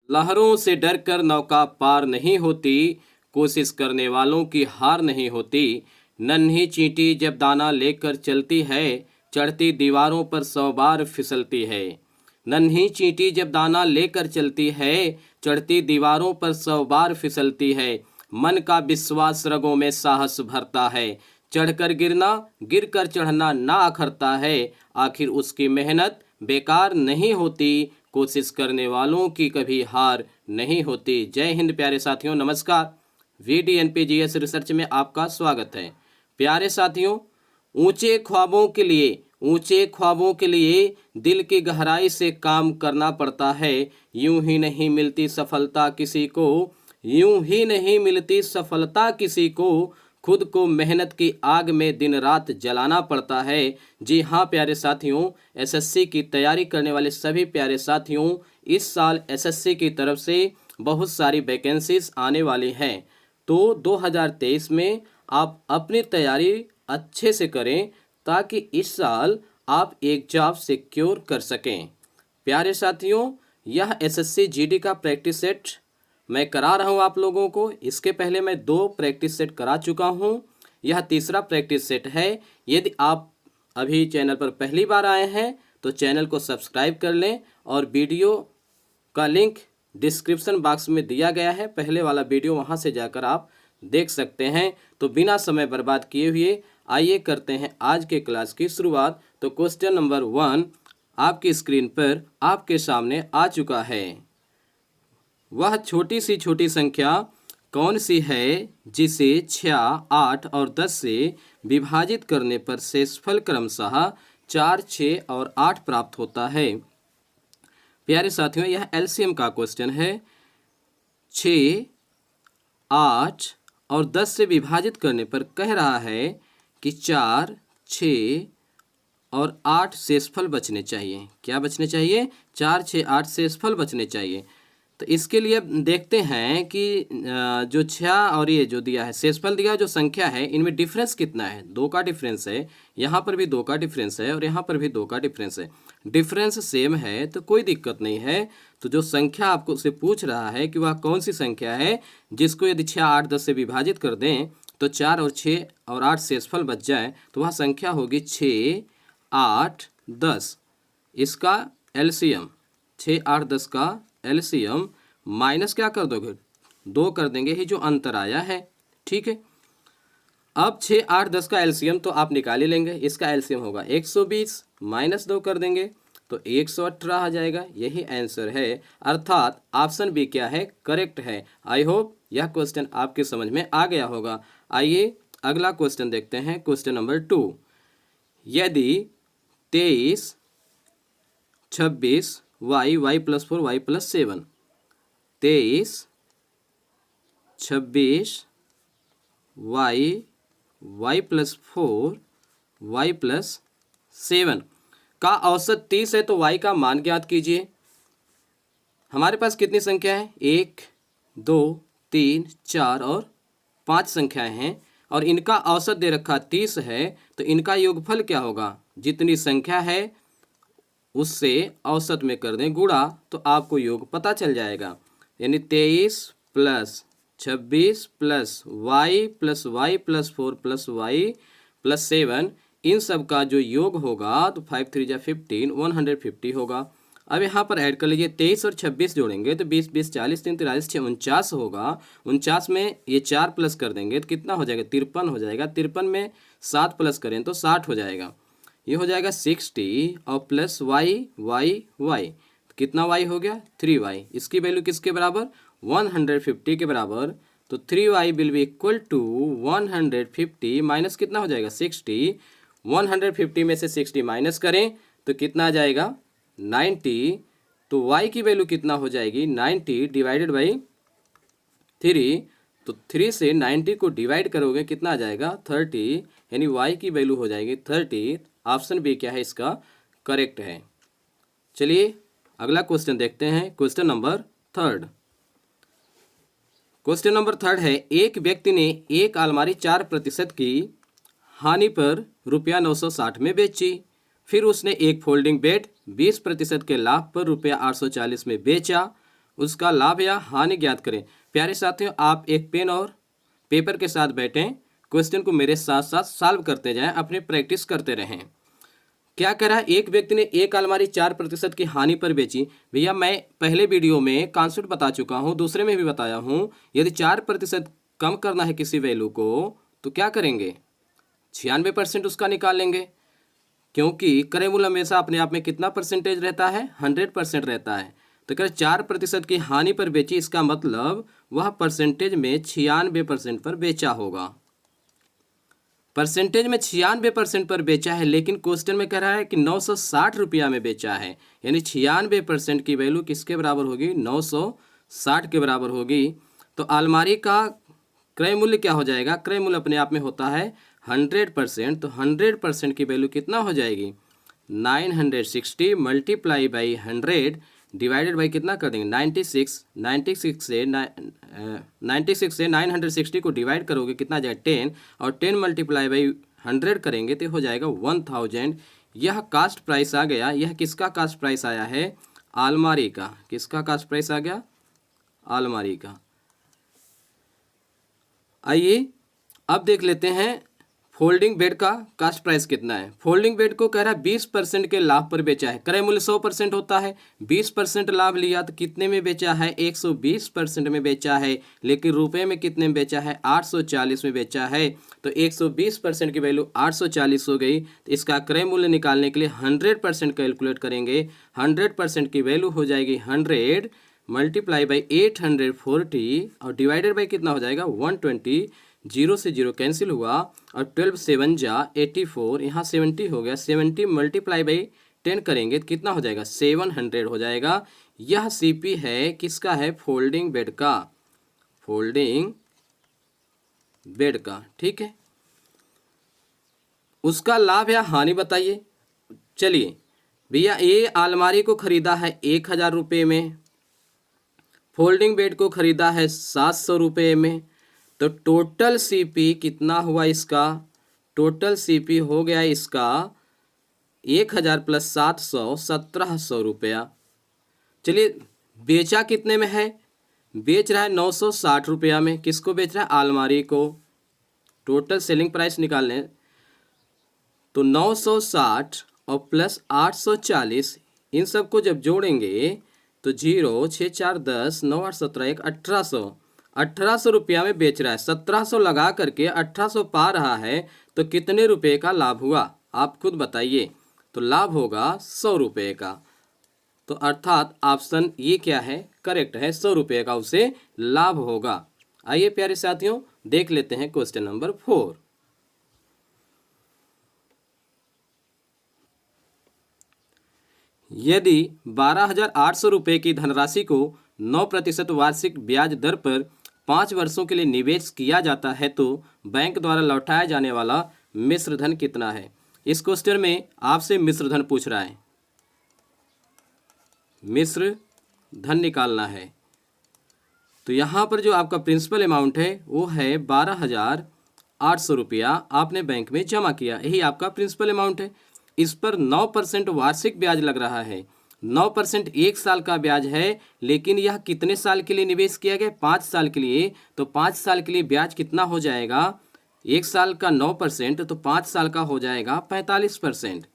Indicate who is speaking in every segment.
Speaker 1: लहरों से डरकर नौका पार नहीं होती, कोशिश करने वालों की हार नहीं होती। नन्ही चींटी जब दाना लेकर चलती है, चढ़ती दीवारों पर 100 बार फिसलती है। नन्ही चींटी जब दाना लेकर चलती है, चढ़ती दीवारों पर 100 बार फिसलती है। मन का विश्वास रगों में साहस भरता है, चढ़कर गिरना गिरकर चढ़ना ना अखरता है। आखिर उसकी मेहनत बेकार नहीं होती, कोशिश करने वालों की कभी हार नहीं होती। जय हिंद प्यारे साथियों, नमस्कार। VDNPGS रिसर्च में आपका स्वागत है। प्यारे साथियों, ऊंचे ख्वाबों के लिए दिल की गहराई से काम करना पड़ता है। यूं ही नहीं मिलती सफलता किसी को, यूं ही नहीं मिलती सफलता किसी को। खुद को मेहनत की आग में दिन रात जलाना पड़ता है। जी हाँ प्यारे साथियों, एसएससी की तैयारी करने वाले सभी प्यारे साथियों, इस साल एसएससी की तरफ से बहुत सारी वैकेंसीज आने वाली हैं। तो 2023 में आप अपनी तैयारी अच्छे से करें ताकि इस साल आप एक जॉब सिक्योर कर सकें। प्यारे साथियों, यह एसएससी जीडी का प्रैक्टिस सेट मैं करा रहा हूं आप लोगों को। इसके पहले मैं 2 प्रैक्टिस सेट करा चुका हूं, यह तीसरा प्रैक्टिस सेट है। यदि आप अभी चैनल पर पहली बार आए हैं तो चैनल को सब्सक्राइब कर लें और वीडियो का लिंक डिस्क्रिप्शन बॉक्स में दिया गया है, पहले वाला वीडियो वहां से जाकर आप देख सकते हैं। तो बिना समय बर्बाद किए हुए आइए करते हैं आज के क्लास की शुरुआत। तो क्वेश्चन नंबर 1 आपकी स्क्रीन पर आपके सामने आ चुका है। वह छोटी सी छोटी संख्या कौन सी है जिसे 6, 8 और 10 से विभाजित करने पर शेषफल क्रमशः 4, 6 और 8 प्राप्त होता है। प्यारे साथियों, यह एलसीएम का क्वेश्चन है। 6, 8 और 10 से विभाजित करने पर कह रहा है कि 4, 6 और 8 शेषफल बचने चाहिए। क्या बचने चाहिए? 4, 6, 8 शेषफल बचने चाहिए। तो इसके लिए देखते हैं कि जो 6 और ये जो दिया है शेषफल दिया है, जो संख्या है इनमें डिफरेंस कितना है। 2 का डिफरेंस है, यहाँ पर भी 2 का डिफरेंस है और यहाँ पर भी 2 का डिफरेंस है। डिफरेंस सेम है तो कोई दिक्कत नहीं है। तो जो संख्या आपको से पूछ रहा है कि वह कौन सी संख्या है जिसको यदि 6, 8, 10 से विभाजित कर दें तो 4 और 6 और 8 शेषफल बच जाए, तो वह संख्या होगी 6, 8, 10। इसका एलसीएम 6, 8, 10 का एलसीएम माइनस क्या कर दोगे? 2 कर देंगे, ही जो अंतर आया है। ठीक है, अब 6, 8, 10 का एलसीएम तो आप निकाल ही लेंगे। इसका एलसीएम होगा 120, माइनस 2 कर देंगे तो 118 आ जाएगा। यही आंसर है, अर्थात ऑप्शन बी क्या है? करेक्ट है। आई होप यह क्वेश्चन आपके समझ में आ गया होगा। आइए अगला क्वेश्चन देखते हैं। क्वेश्चन नंबर 2, यदि 23, 26 y + 4 y + 7, 23, 26 y + 4 y + 7 का औसत 30 है तो y का मान ज्ञात कीजिए। हमारे पास कितनी संख्या है? 1, 2, 3, 4 और 5 संख्याएं हैं और इनका औसत दे रखा 30 है। तो इनका योगफल क्या होगा? जितनी संख्या है उससे औसत में कर दें गुणा, तो आपको योग पता चल जाएगा। यानी 23 + 26 + y + y + 4 + y + 7, इन सब का जो योग होगा तो 5 3 = 15, 150 होगा। अब यहाँ पर ऐड कर लीजिए, 23 और 26 जोड़ेंगे तो 20 20 40 3 43 6 49 होगा। 49 में ये 4 प्लस कर देंगे तो कितना हो जाएगा? 53 हो जाएगा। 53 में 7 प्लस करें तो 60 हो जाएगा। ये हो जाएगा 60 और प्लस y कितना y हो गया? 3y। इसकी वैल्यू किसके बराबर? 150 के बराबर। तो 3y will be equal to 150 minus कितना हो जाएगा? 60। 150 में से 60 माइनस करें तो कितना आ जाएगा? 90। तो y की वैल्यू कितना हो जाएगी? 90 डिवाइडेड बाई 3। तो 3 से 90 को डिवाइड करोगे कितना आ जाएगा? 30। यानी y की वैल्यू हो जाएगी 30। ऑप्शन बी क्या है इसका? करेक्ट है। चलिए अगला क्वेश्चन देखते हैं। Question number 3। क्वेश्चन नंबर 3 है, एक व्यक्ति ने एक अलमारी 4% की हानि पर रुपया 960 में बेची। फिर उसने एक फोल्डिंग बेड 20% के लाभ पर रुपया 840 में बेचा। उसका लाभ या हानि ज्ञात करें। प्यारे साथियों, आप एक पेन और पेपर के साथ बैठें, क्वेश्चन को मेरे साथ साथ सॉल्व करते जाएं, अपनी प्रैक्टिस करते रहें। क्या कह रहा है, एक व्यक्ति ने एक अलमारी 4% की हानि पर बेची। भैया मैं पहले वीडियो में कॉन्सेप्ट बता चुका हूँ, दूसरे में भी बताया हूँ। यदि 4% कम करना है किसी वैल्यू को तो क्या करेंगे, 96% उसका निकाल लेंगे, क्योंकि क्रय मूल्य हमेशा अपने आप में कितना परसेंटेज रहता है, 100% रहता है। तो कह 4% की हानि पर बेची, इसका मतलब वह परसेंटेज में 96% पर बेचा होगा। परसेंटेज में 96% पर बेचा है, लेकिन क्वेश्चन में कह रहा है कि 960 रुपया में बेचा है, यानी 96% की वैल्यू किसके बराबर होगी, 960 के बराबर होगी। तो अलमारी का क्रय मूल्य क्या हो जाएगा, क्रय मूल्य अपने आप में होता है 100%, तो 100% की वैल्यू कितना हो जाएगी, 960 मल्टीप्लाई बाई 100 डिवाइडेड बाई कितना कर देंगे, 96 से 960 को डिवाइड करोगे कितना आ जाएगा, 10, और 10 मल्टीप्लाई बाई 100 करेंगे तो हो जाएगा 1000। यह कास्ट प्राइस आ गया। यह किसका कास्ट प्राइस आया है, अलमारी का। किसका कास्ट प्राइस आ गया, अलमारी का। आइए अब देख लेते हैं फोल्डिंग बेड का कास्ट प्राइस कितना है। फोल्डिंग बेड को कह रहा है 20% के लाभ पर बेचा है। क्रय मूल्य 100% होता है, 20% लाभ लिया तो कितने में बेचा है, 120% में बेचा है, लेकिन रुपए में कितने में बेचा है, 840 में बेचा है। तो 120% की वैल्यू 840 हो गई। तो इसका क्रय मूल्य निकालने के लिए 100% कैलकुलेट करेंगे। 100% की वैल्यू हो जाएगी 100 मल्टीप्लाई बाई 840 और डिवाइडेड बाई कितना हो जाएगा, 120। 0 से 0 कैंसिल हुआ और 12 7 जा 84, यहाँ 70 हो गया। 70 मल्टीप्लाई बाई 10 करेंगे तो कितना हो जाएगा, 700 हो जाएगा। यह सीपी है किसका है, फोल्डिंग बेड का, फोल्डिंग बेड का। ठीक है, उसका लाभ या हानि बताइए। चलिए भैया, ये अलमारी को खरीदा है 1000 रुपये में, फोल्डिंग बेड को खरीदा है 700 रुपये में, तो टोटल सीपी कितना हुआ इसका, टोटल सीपी हो गया इसका 1000 प्लस 700 1700 रुपया। चलिए बेचा कितने में है, बेच रहा है 960 रुपया में। किसको बेच रहा है, अलमारी को। टोटल सेलिंग प्राइस निकालने तो 960 और प्लस 840, इन सबको जब जोड़ेंगे तो 0 6 4 10 9 8 17 1 1800 रुपया में बेच रहा है। 1700 लगा करके 1800 पा रहा है, तो कितने रुपए का लाभ हुआ आप खुद बताइए। तो लाभ होगा 100 रुपये का। तो अर्थात ऑप्शन ये क्या है, करेक्ट है, 100 रुपये का उसे लाभ होगा। आइए प्यारे साथियों देख लेते हैं क्वेश्चन नंबर 4। यदि 12,800 रुपये की धनराशि को 9% वार्षिक ब्याज दर पर 5 वर्षों के लिए निवेश किया जाता है तो बैंक द्वारा लौटाया जाने वाला मिश्र धन कितना है। इस क्वेश्चन में आपसे मिश्र धन पूछ रहा है, मिश्र धन निकालना है। तो यहाँ पर जो आपका प्रिंसिपल अमाउंट है वो है 12,800 रुपया आपने बैंक में जमा किया, यही आपका प्रिंसिपल अमाउंट है। इस पर 9% वार्षिक ब्याज लग रहा है। 9% 1 साल का ब्याज है, लेकिन यह कितने साल के लिए निवेश किया गया, 5 साल के लिए। तो 5 साल के लिए ब्याज कितना हो जाएगा, 1 साल का 9% तो 5 साल का हो जाएगा 45%।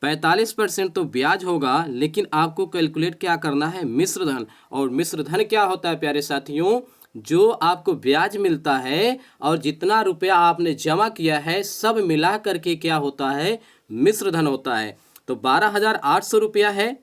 Speaker 1: 45% तो ब्याज होगा, लेकिन आपको कैलकुलेट क्या करना है, मिश्र धन। और मिश्र धन क्या होता है प्यारे साथियों, जो आपको ब्याज मिलता है और जितना रुपया आपने जमा किया है सब मिला करके क्या होता है, मिश्र धन होता है। तो 12,800 रुपया है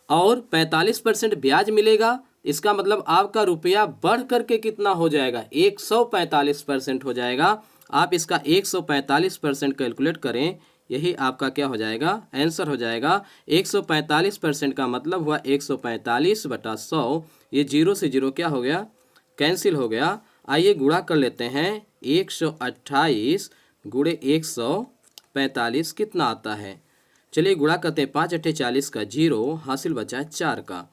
Speaker 1: और 45% ब्याज मिलेगा, इसका मतलब आपका रुपया बढ़ करके कितना हो जाएगा, 145% हो जाएगा। आप इसका 145% कैलकुलेट करें, यही आपका क्या हो जाएगा, आंसर हो जाएगा। 145% का मतलब हुआ 145/100। ये 0 से 0 क्या हो गया, कैंसिल हो गया। आइए गुणा कर लेते हैं, 128 गुणे 145 कितना आता है। चलिए गुणा करते हैं, 5 अट्ठे 40 का 0, हासिल बचा 4 का।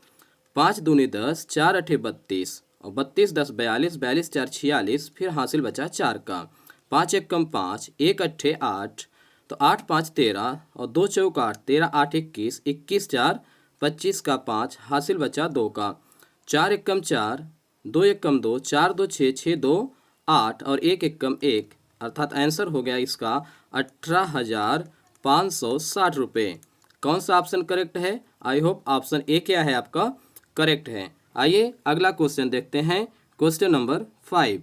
Speaker 1: 5 दूनी 10, 4 अट्ठे 32 और 32 10 42, 42 4 46, फिर हासिल बचा 4 का। 5 1 कम 5, 1 अट्ठे 8, तो 8 5 13 और 2 चौक 8, 13 8 21, 21 4 25 का 5, हासिल बचा 2 का। 4 एकम 4, 2 एकम 2, 4 2 6, 6 2 8 और 1 एकम 1, अर्थात आंसर हो गया इसका 18,560 रुपये। कौन सा ऑप्शन करेक्ट है? आई होप ऑप्शन ए क्या है आपका करेक्ट है। आइए अगला क्वेश्चन देखते हैं, क्वेश्चन नंबर 5।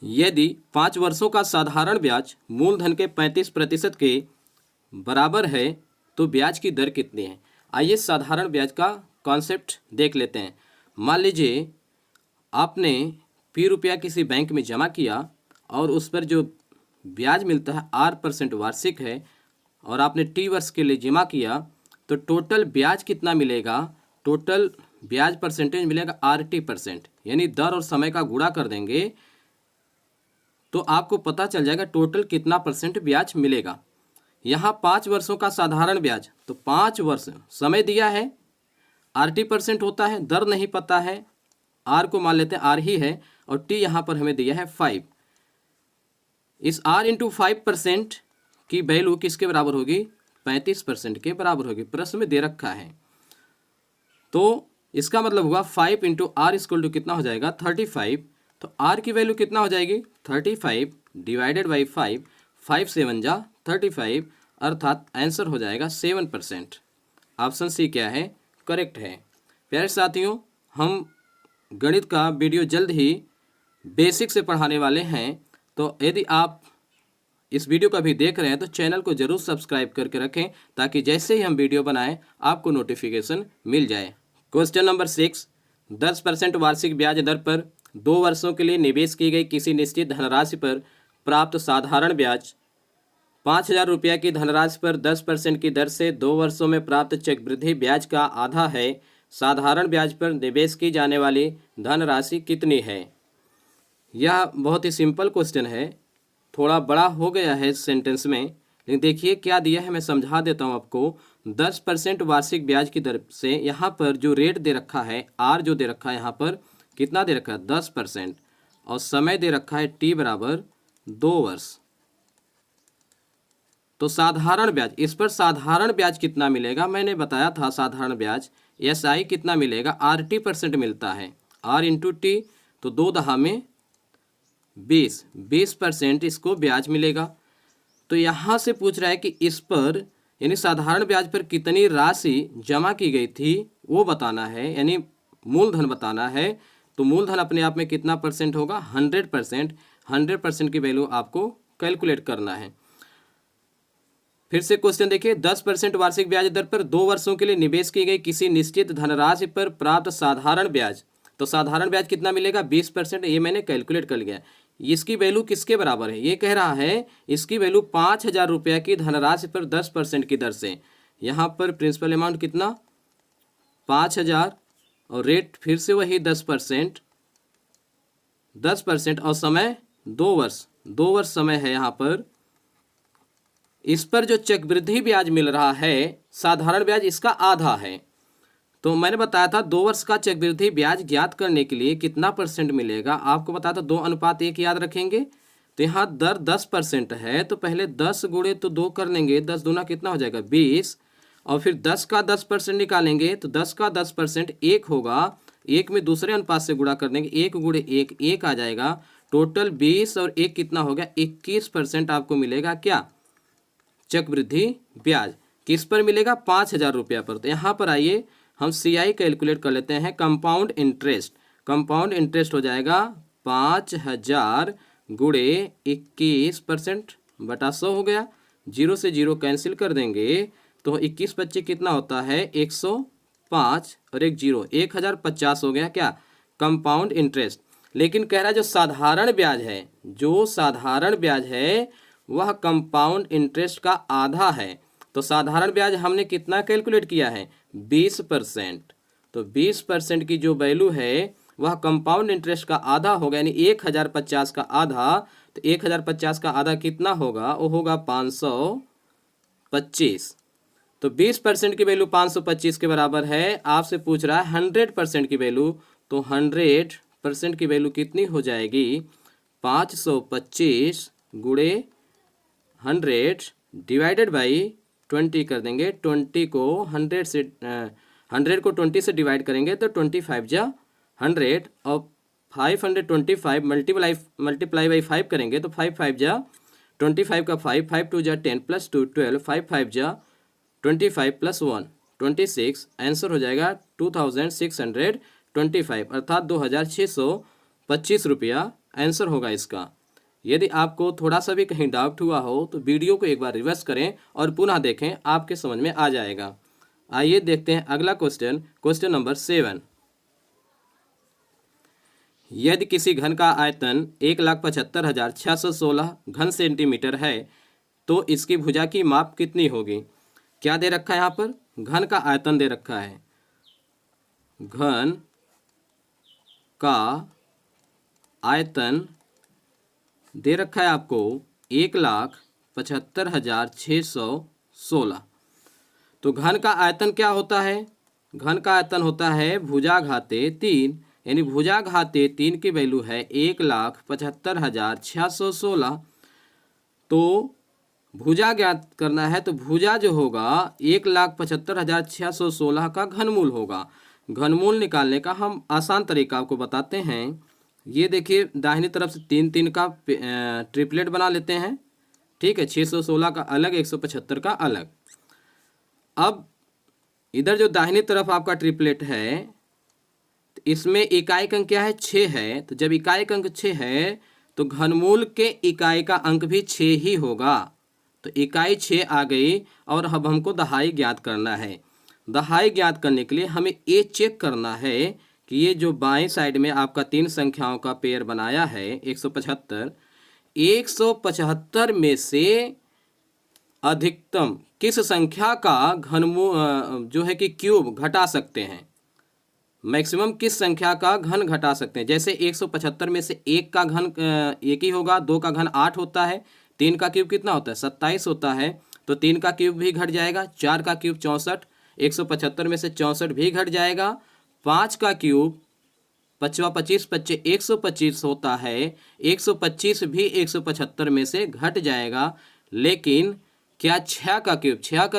Speaker 1: यदि 5 वर्षों का साधारण ब्याज मूलधन के 35% के बराबर है तो ब्याज की दर कितनी है? आइए साधारण ब्याज का कॉन्सेप्ट देख लेते हैं। मान लीजिए आपने ₹P किसी बैंक में जमा किया और उस पर जो ब्याज मिलता है 8% वार्षिक है और आपने T वर्ष के लिए जमा किया तो टोटल ब्याज कितना मिलेगा? टोटल ब्याज परसेंटेज मिलेगा RT%, यानी दर और समय का गुणा कर देंगे तो आपको पता चल जाएगा टोटल कितना परसेंट ब्याज मिलेगा। यहाँ 5 वर्षों का साधारण ब्याज, तो 5 वर्ष समय दिया है, RT% होता है, दर नहीं पता है, R को मान लेते हैं R ही है और T यहाँ पर हमें दिया है 5। इस R इंटू 5% की वैल्यू किसके बराबर होगी? 35% के बराबर होगी, प्रश्न में दे रखा है। तो इसका मतलब हुआ 5 इंटू R इक्वल टू कितना हो जाएगा? 35। तो R की वैल्यू कितना हो जाएगी? 35 डिवाइडेड बाई 5, 5 7 जा 35, अर्थात आंसर हो जाएगा 7%। ऑप्शन सी क्या है? करेक्ट है। प्यारे साथियों, हम गणित का वीडियो जल्द ही बेसिक से पढ़ाने वाले हैं, तो यदि आप इस वीडियो को भी देख रहे हैं तो चैनल को जरूर सब्सक्राइब करके रखें ताकि जैसे ही हम वीडियो बनाएं आपको नोटिफिकेशन मिल जाए। क्वेश्चन नंबर 6, 10% वार्षिक ब्याज दर पर 2 वर्षों के लिए निवेश की गई किसी निश्चित धनराशि पर प्राप्त साधारण ब्याज 5,000 रुपये की धनराशि पर 10% की दर से 2 वर्षों में प्राप्त चक्रवृद्धि ब्याज का आधा है। साधारण ब्याज पर निवेश की जाने वाली धनराशि कितनी है? यह बहुत ही सिंपल क्वेश्चन है, थोड़ा बड़ा हो गया है इस सेंटेंस में, लेकिन देखिए क्या दिया है, मैं समझा देता हूँ आपको। 10% वार्षिक ब्याज की दर से यहाँ पर जो रेट दे रखा है, R जो दे रखा है यहाँ पर कितना दे रखा है? 10%, और समय दे रखा है T बराबर 2 वर्ष। तो साधारण ब्याज, इस पर साधारण ब्याज कितना मिलेगा? मैंने बताया था साधारण ब्याज SI कितना मिलेगा? RT% मिलता है, R इंटू T, तो 2 दहा में 20% इसको ब्याज मिलेगा। तो यहाँ से पूछ रहा है कि इस पर यानी साधारण ब्याज पर कितनी राशि जमा की गई थी वो बताना है, यानी मूलधन बताना है। तो मूलधन अपने आप में कितना परसेंट होगा? 100%। 100% की वैल्यू आपको कैलकुलेट करना है। फिर से क्वेश्चन देखिए, 10% वार्षिक ब्याज दर पर 2 वर्षों के लिए निवेश की गई किसी निश्चित धनराशि पर प्राप्त साधारण ब्याज, तो साधारण ब्याज कितना मिलेगा? 20%, ये मैंने कैलकुलेट कर लिया। इसकी वैल्यू किसके बराबर है? ये कह रहा है इसकी वैल्यू 5,000 रुपये की धनराशि पर 10% की दर से। यहाँ पर प्रिंसिपल अमाउंट कितना? 5,000 और रेट फिर से वही 10%, 10% और समय 2 वर्ष, 2 वर्ष समय है यहाँ पर। इस पर जो चक्रवृद्धि ब्याज मिल रहा है, साधारण ब्याज इसका आधा है। तो मैंने बताया था 2 वर्ष का चक्रवृद्धि ब्याज ज्ञात करने के लिए कितना परसेंट मिलेगा, आपको बताया था 2:1 याद रखेंगे। तो यहाँ दर 10% है, तो पहले 10 गुणे तो 2 कर लेंगे, 10 दूना कितना हो जाएगा? 20, और फिर 10 का 10% निकालेंगे तो 10 का 10% 1 होगा, 1 में दूसरे अनुपात से गुणा कर देंगे, 1 गुणे 1 1 आ जाएगा। टोटल 20 और 1 कितना हो गया? 21% आपको मिलेगा क्या? चक्रवृद्धि ब्याज। किस पर मिलेगा? 5,000 रुपया पर। तो यहाँ पर आइए हम CI कैलकुलेट कर लेते हैं, कंपाउंड इंटरेस्ट। कंपाउंड इंटरेस्ट हो जाएगा 5,000 गुणे 21% बटा 100 हो गया, 0 से 0 कैंसिल कर देंगे तो 21 25 कितना होता है? 105 और 1 0, 1,050 हो गया क्या? Compound interest. लेकिन कह रहा है जो साधारण ब्याज है, जो साधारण ब्याज है वह कंपाउंड इंटरेस्ट का आधा है। तो साधारण ब्याज हमने कितना कैलकुलेट किया है? 20%। तो 20% की जो वैल्यू है वह कंपाउंड इंटरेस्ट का आधा होगा, यानी 1,050 का आधा। तो 1,050 का आधा कितना होगा? वो होगा 525। तो 20% की वैल्यू 525 के बराबर है। आपसे पूछ रहा है 100% की वैल्यू, तो 100% की वैल्यू कितनी हो जाएगी? 525 गुणे 100 डिवाइडेड बाई 20 कर देंगे। 20 को 100 से 100 को 20 से डिवाइड करेंगे तो 25 जा 100 और 525 मल्टीप्लाई बाई 5 करेंगे तो 5 5 जा 25 का 5 5 2 जा 10 प्लस 2 12 5 5 जा 25 प्लस 1 26। आंसर हो जाएगा 2625 अर्थात 2625 रुपया आंसर होगा इसका। यदि आपको थोड़ा सा भी कहीं डाउट हुआ हो तो वीडियो को एक बार रिवर्स करें और पुनः देखें, आपके समझ में आ जाएगा। आइए देखते हैं अगला क्वेश्चन, क्वेश्चन नंबर 7। यदि किसी घन का आयतन 1,75,616 घन सेंटीमीटर है तो इसकी भुजा की माप कितनी होगी। क्या दे रखा है यहाँ पर, घन का आयतन दे रखा है। घन का आयतन दे रखा है आपको 1,75,616। तो घन का आयतन क्या होता है, घन का आयतन होता है भुजा घाते 3, यानी भुजा घाते 3 की वैल्यू है 1,75,616। तो भुजा ज्ञात करना है तो भुजा जो होगा 1,75,616 का घनमूल होगा। घनमूल निकालने का हम आसान तरीका आपको बताते हैं। ये देखिए दाहिनी तरफ से 3 3 का ट्रिपलेट बना लेते हैं, ठीक है। 616 का अलग, 175 का अलग। अब इधर जो दाहिनी तरफ आपका ट्रिपलेट है इसमें इकाई अंक क्या है, 6 है। तो जब इकाई अंक 6 है तो घनमूल के इकाई का अंक भी 6 ही होगा। तो इकाई 6 आ गई और अब हमको दहाई ज्ञात करना है। दहाई ज्ञात करने के लिए हमें ये चेक करना है कि ये जो बाएं साइड में आपका 3 संख्याओं का पेयर बनाया है 175 में से अधिकतम किस संख्या का घनमूल जो है कि क्यूब घटा सकते हैं, मैक्सिमम किस संख्या का घन घटा सकते हैं। जैसे 175 में से 1 का घन 1 ही होगा, 2 का घन 8 होता है, 3 का क्यूब कितना होता है 27 होता है, तो 3 का क्यूब भी घट जाएगा, 4 का क्यूब 64, 175 में से 64 भी घट जाएगा, 5 का क्यूब 25 125 होता है, 125 भी 175 में से घट जाएगा। लेकिन क्या 6 का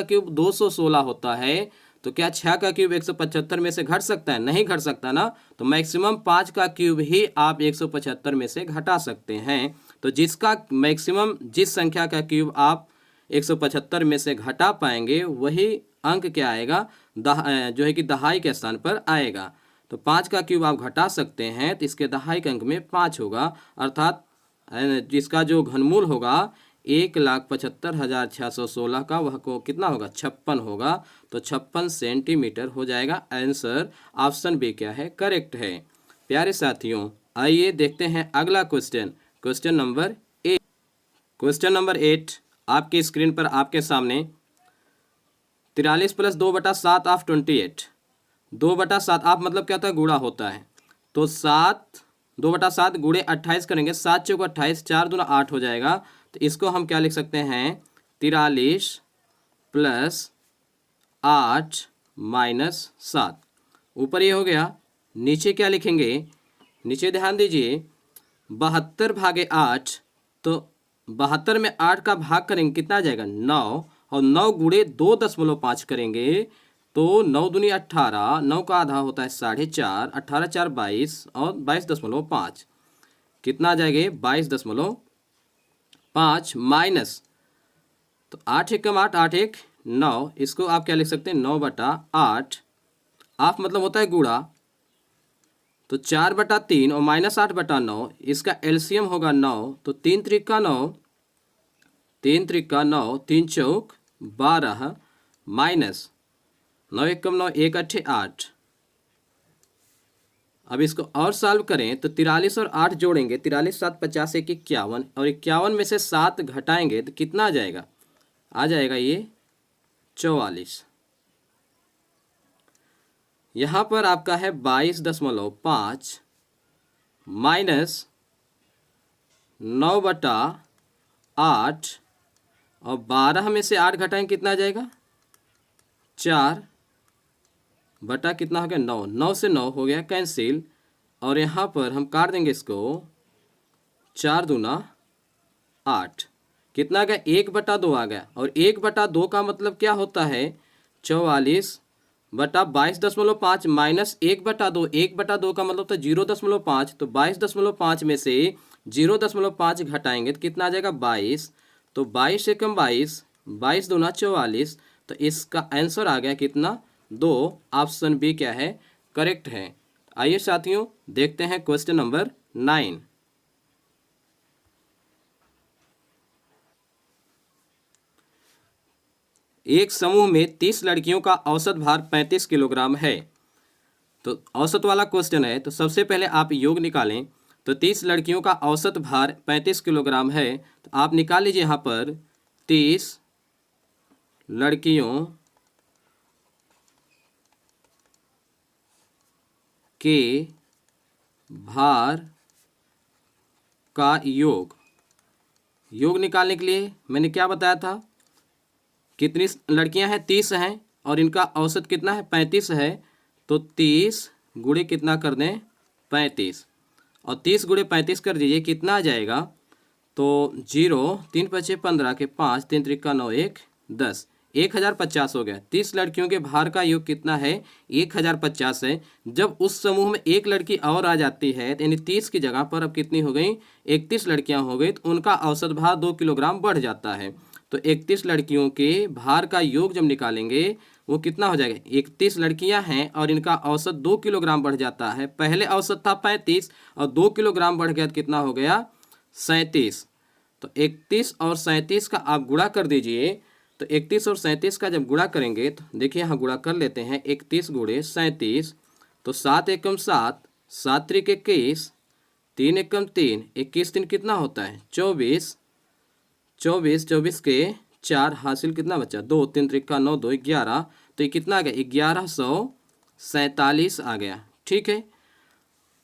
Speaker 1: क्यूब 216 होता है, तो क्या 6 का क्यूब 175 में से घट सकता है, नहीं घट सकता ना। तो मैक्सिमम 5 का क्यूब ही आप 175 में से घटा सकते हैं। तो जिसका मैक्सिमम जिस संख्या का क्यूब आप 175 में से घटा पाएंगे वही अंक क्या आएगा, जो है कि दहाई के स्थान पर आएगा। तो 5 का क्यूब आप घटा सकते हैं तो इसके दहाई के अंक में 5 होगा, अर्थात जिसका जो घनमूल होगा 1,75,616 का वह को कितना होगा 56 होगा। तो 56 सेंटीमीटर हो जाएगा। आंसर ऑप्शन बी क्या है, करेक्ट है। प्यारे साथियों आइए देखते हैं अगला question, question number 8। Question number 8 आपकी स्क्रीन पर आपके सामने 43 प्लस 2/7 ऑफ 28। 2/7 आप मतलब क्या होता है, गुणा होता है। तो 2/7 गुणे 28 करेंगे, 7 चौक 28, 4 दूना 8 हो जाएगा। तो इसको हम क्या लिख सकते हैं 43 प्लस 8 माइनस 7। ऊपर ये हो गया, नीचे क्या लिखेंगे, नीचे ध्यान दीजिए 72 भागे 8। तो 72 में 8 का भाग करेंगे कितना आ जाएगा 9, और 9 गुणे 2.5 करेंगे तो 9 दूनी 18, 9 का आधा होता है 4.5, 18 4 22 और 22.5 कितना आ जाएगा 22.5 माइनस, तो 8 1 8 8 1 9, इसको आप क्या लिख सकते हैं 9/8। आप मतलब होता है गुणा, तो 4/3 और माइनस 8/9, इसका एलसीएम होगा 9। तो 3 त्रिका 9, 3 त्रिका 9, 3 चौक 12 माइनस 9 1 9 1 8 8। अब इसको और सॉल्व करें तो 43 और 8 जोड़ेंगे, 43 7 50 1 51, और 51 में से 7 घटाएंगे तो कितना आ जाएगा, आ जाएगा ये 44। यहाँ पर आपका है 22.5 माइनस 9/8, और 12 में से 8 घटाएंगे कितना आ जाएगा 4 बटा कितना हो गया 9, 9 से 9 हो गया कैंसिल, और यहाँ पर हम काट देंगे इसको 4 दूना 8, कितना आ गया, 1/2 आ गया। और 1/2 का मतलब क्या होता है, 44/22.5 माइनस 1/2। 1/2 का मतलब था 0.5, तो 22.5 में से 0.5 घटाएंगे तो कितना आ जाएगा, 22। तो 22 एकम 22, 22 दूना 44। तो इसका आंसर आ गया कितना, 2। ऑप्शन बी क्या है, करेक्ट है। आइए साथियों देखते हैं क्वेश्चन नंबर 9। एक समूह में 30 लड़कियों का औसत भार 35 किलोग्राम है। तो औसत वाला क्वेश्चन है, तो सबसे पहले आप योग निकालें। तो 30 लड़कियों का औसत भार 35 किलोग्राम है, तो आप निकाल लीजिए यहाँ पर 30 लड़कियों के भार का योग। योग निकालने के लिए मैंने क्या बताया था, कितनी लड़कियां हैं, 30 हैं, और इनका औसत कितना है, 35 है। तो 30 गुणे कितना कर दें, 35, और 30 गुणे 35 कर दीजिए, कितना आ जाएगा, तो 0, 3 पचे 15 के 5, 3 त्रिका 9, 1 10, 1050 हो गया। 30 लड़कियों के भार का योग कितना है, 1050 है। जब उस समूह में एक लड़की और आ जाती है, यानी 30 की जगह पर अब कितनी हो गई, 31 लड़कियां हो गई, तो उनका औसत भार 2 किलोग्राम बढ़ जाता है। तो 31 लड़कियों के भार का योग जब निकालेंगे वो कितना हो जाएगा, 31 लड़कियां हैं और इनका औसत 2 किलोग्राम बढ़ जाता है। पहले औसत था 35 और 2 किलोग्राम बढ़ गया तो कितना हो गया, 37। तो 31 और 37 का आप गुणा कर दीजिए। तो 31 और 37 का जब गुणा करेंगे तो देखिए यहाँ गुणा कर लेते हैं, 31 गुणे 37, तो 7 एकम 7, 7 त्रिक 21, 3 एकम 3, 21 3 कितना होता है, 24, 24, 24 के 4 हासिल कितना बचा, 2, 3 त्रिका 9, 2 11। तो ये कितना आ गया, 1147 आ गया। ठीक है,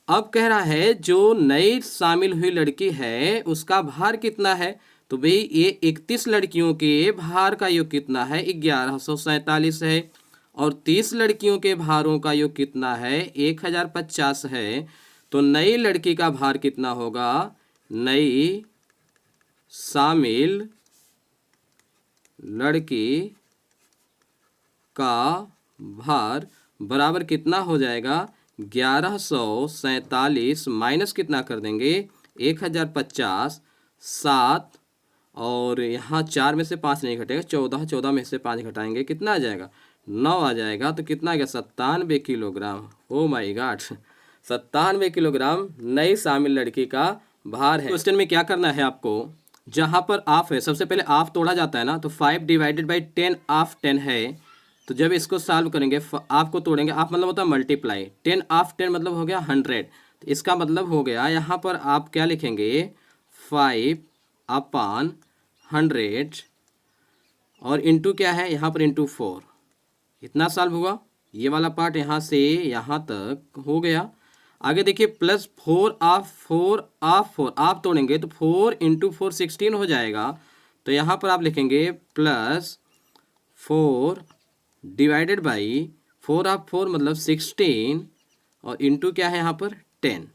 Speaker 1: अब कह रहा है जो नई शामिल हुई लड़की है उसका भार कितना है। तो भाई ये 31 लड़कियों के भार का योग कितना है, 1147 है, और 30 लड़कियों के भारों का योग कितना है, 1050 है। तो नई लड़की का भार कितना होगा, नई शामिल लड़की का भार बराबर कितना हो जाएगा, 1147 माइनस कितना कर देंगे, 1050, 7, और यहाँ 4 में से 5 नहीं घटेगा, 14, 14 में से 5 घटाएंगे कितना आ जाएगा, 9 आ जाएगा। तो कितना आ गया, 97 kilogram. Oh my God, 97 kilogram नई शामिल लड़की का भार है। क्वेश्चन में क्या करना है आपको, जहाँ पर ऑफ है सबसे पहले ऑफ तोड़ा जाता है ना, तो 5 डिवाइडेड बाई 10 ऑफ 10 है। तो जब इसको सॉल्व करेंगे, ऑफ को तोड़ेंगे, ऑफ मतलब होता है मल्टीप्लाई, 10 ऑफ 10 मतलब हो गया 100। तो इसका मतलब हो गया यहाँ पर आप क्या लिखेंगे, 5/100, और इंटू क्या है यहाँ पर, इंटू 4। इतना सॉल्व हुआ, ये वाला पार्ट यहाँ से यहाँ तक हो गया। आगे देखिए, प्लस 4 ऑफ 4 ऑफ 4, आप तोड़ेंगे तो 4 इंटू 4 16 हो जाएगा। तो यहाँ पर आप लिखेंगे प्लस 4 डिवाइडेड बाई 4 ऑफ 4 मतलब 16, और इंटू क्या है यहाँ पर 10।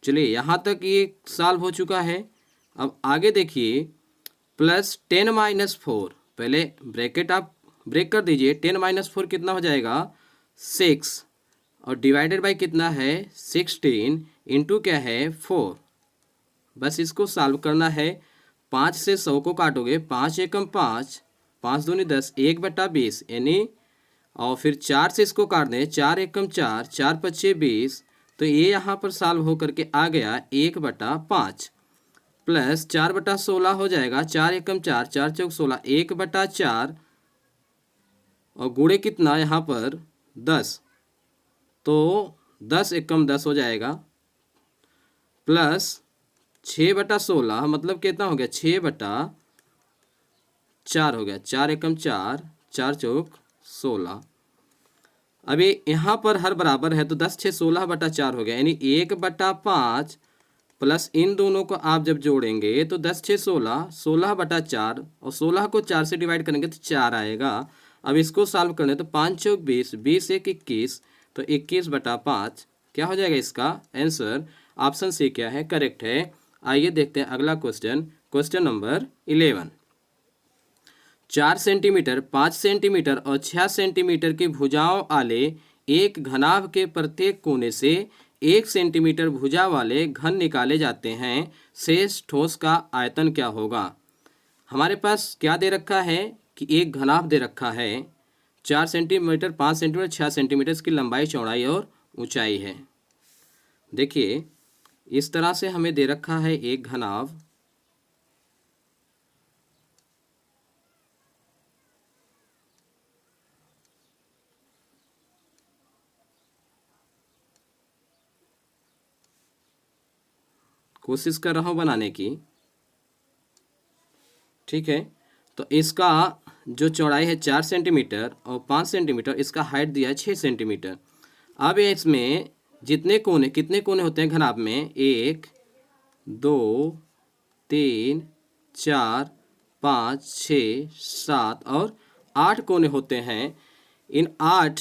Speaker 1: चलिए यहाँ तक ये सॉल्व हो चुका है। अब आगे देखिए, प्लस 10 माइनस 4, पहले ब्रैकेट आप ब्रेक कर दीजिए, 10 माइनस 4 कितना हो जाएगा, 6, और डिवाइडेड बाई कितना है 16, इंटू क्या है 4। बस इसको सॉल्व करना है। 5 से 100 को काटोगे, 5 एकम 5, 5 दूनी 10, 1/20 यानी, और फिर 4 से इसको काट दें, 4 एकम 4, 4 पच्चे 20। तो ये यहाँ पर सॉल्व होकर के आ गया 1/5, प्लस 4/16 हो जाएगा, 4 एकम 4, 4 चौक 16, 1/4, और गुणे कितना यहाँ पर 10, तो 10 एकम 10 हो जाएगा, प्लस 6/16 मतलब कितना हो गया, 6/4 हो गया, 4 एकम 4, 4 चौक 16। अभी यहाँ पर हर बराबर है तो 10 6 16/4 हो गया, यानी 1/5, प्लस इन दोनों को आप जब जोड़ेंगे तो 10 6 16, 16/4, और 16 को 4 से डिवाइड करेंगे तो 4 आएगा। अब इसको सॉल्व करने तो 5 चौक 20, 20 एक 21, तो 21/5 क्या हो जाएगा, इसका आंसर ऑप्शन सी क्या है, करेक्ट है। आइए देखते हैं अगला question question number 11। 4 centimetre, 5 centimetre और 6 सेंटीमीटर की भुजाओं वाले एक घनाभ के प्रत्येक कोने से 1 सेंटीमीटर भुजा वाले घन निकाले जाते हैं। शेष ठोस का आयतन क्या होगा? हमारे पास क्या दे रखा है कि एक घनाभ दे रखा है, 4 सेंटीमीटर, 5 सेंटीमीटर, 6 सेंटीमीटर इसकी लंबाई, चौड़ाई और ऊंचाई है। देखिए इस तरह से हमें दे रखा है एक घनाभ, कोशिश कर रहा हूँ बनाने की, ठीक है। तो इसका जो चौड़ाई है 4 सेंटीमीटर और 5 सेंटीमीटर, इसका हाइट दिया है 6 सेंटीमीटर। अब इसमें जितने कोने, कितने कोने होते हैं घनाभ में? 1 2 3 4 5 6 7 और 8 कोने होते हैं। इन 8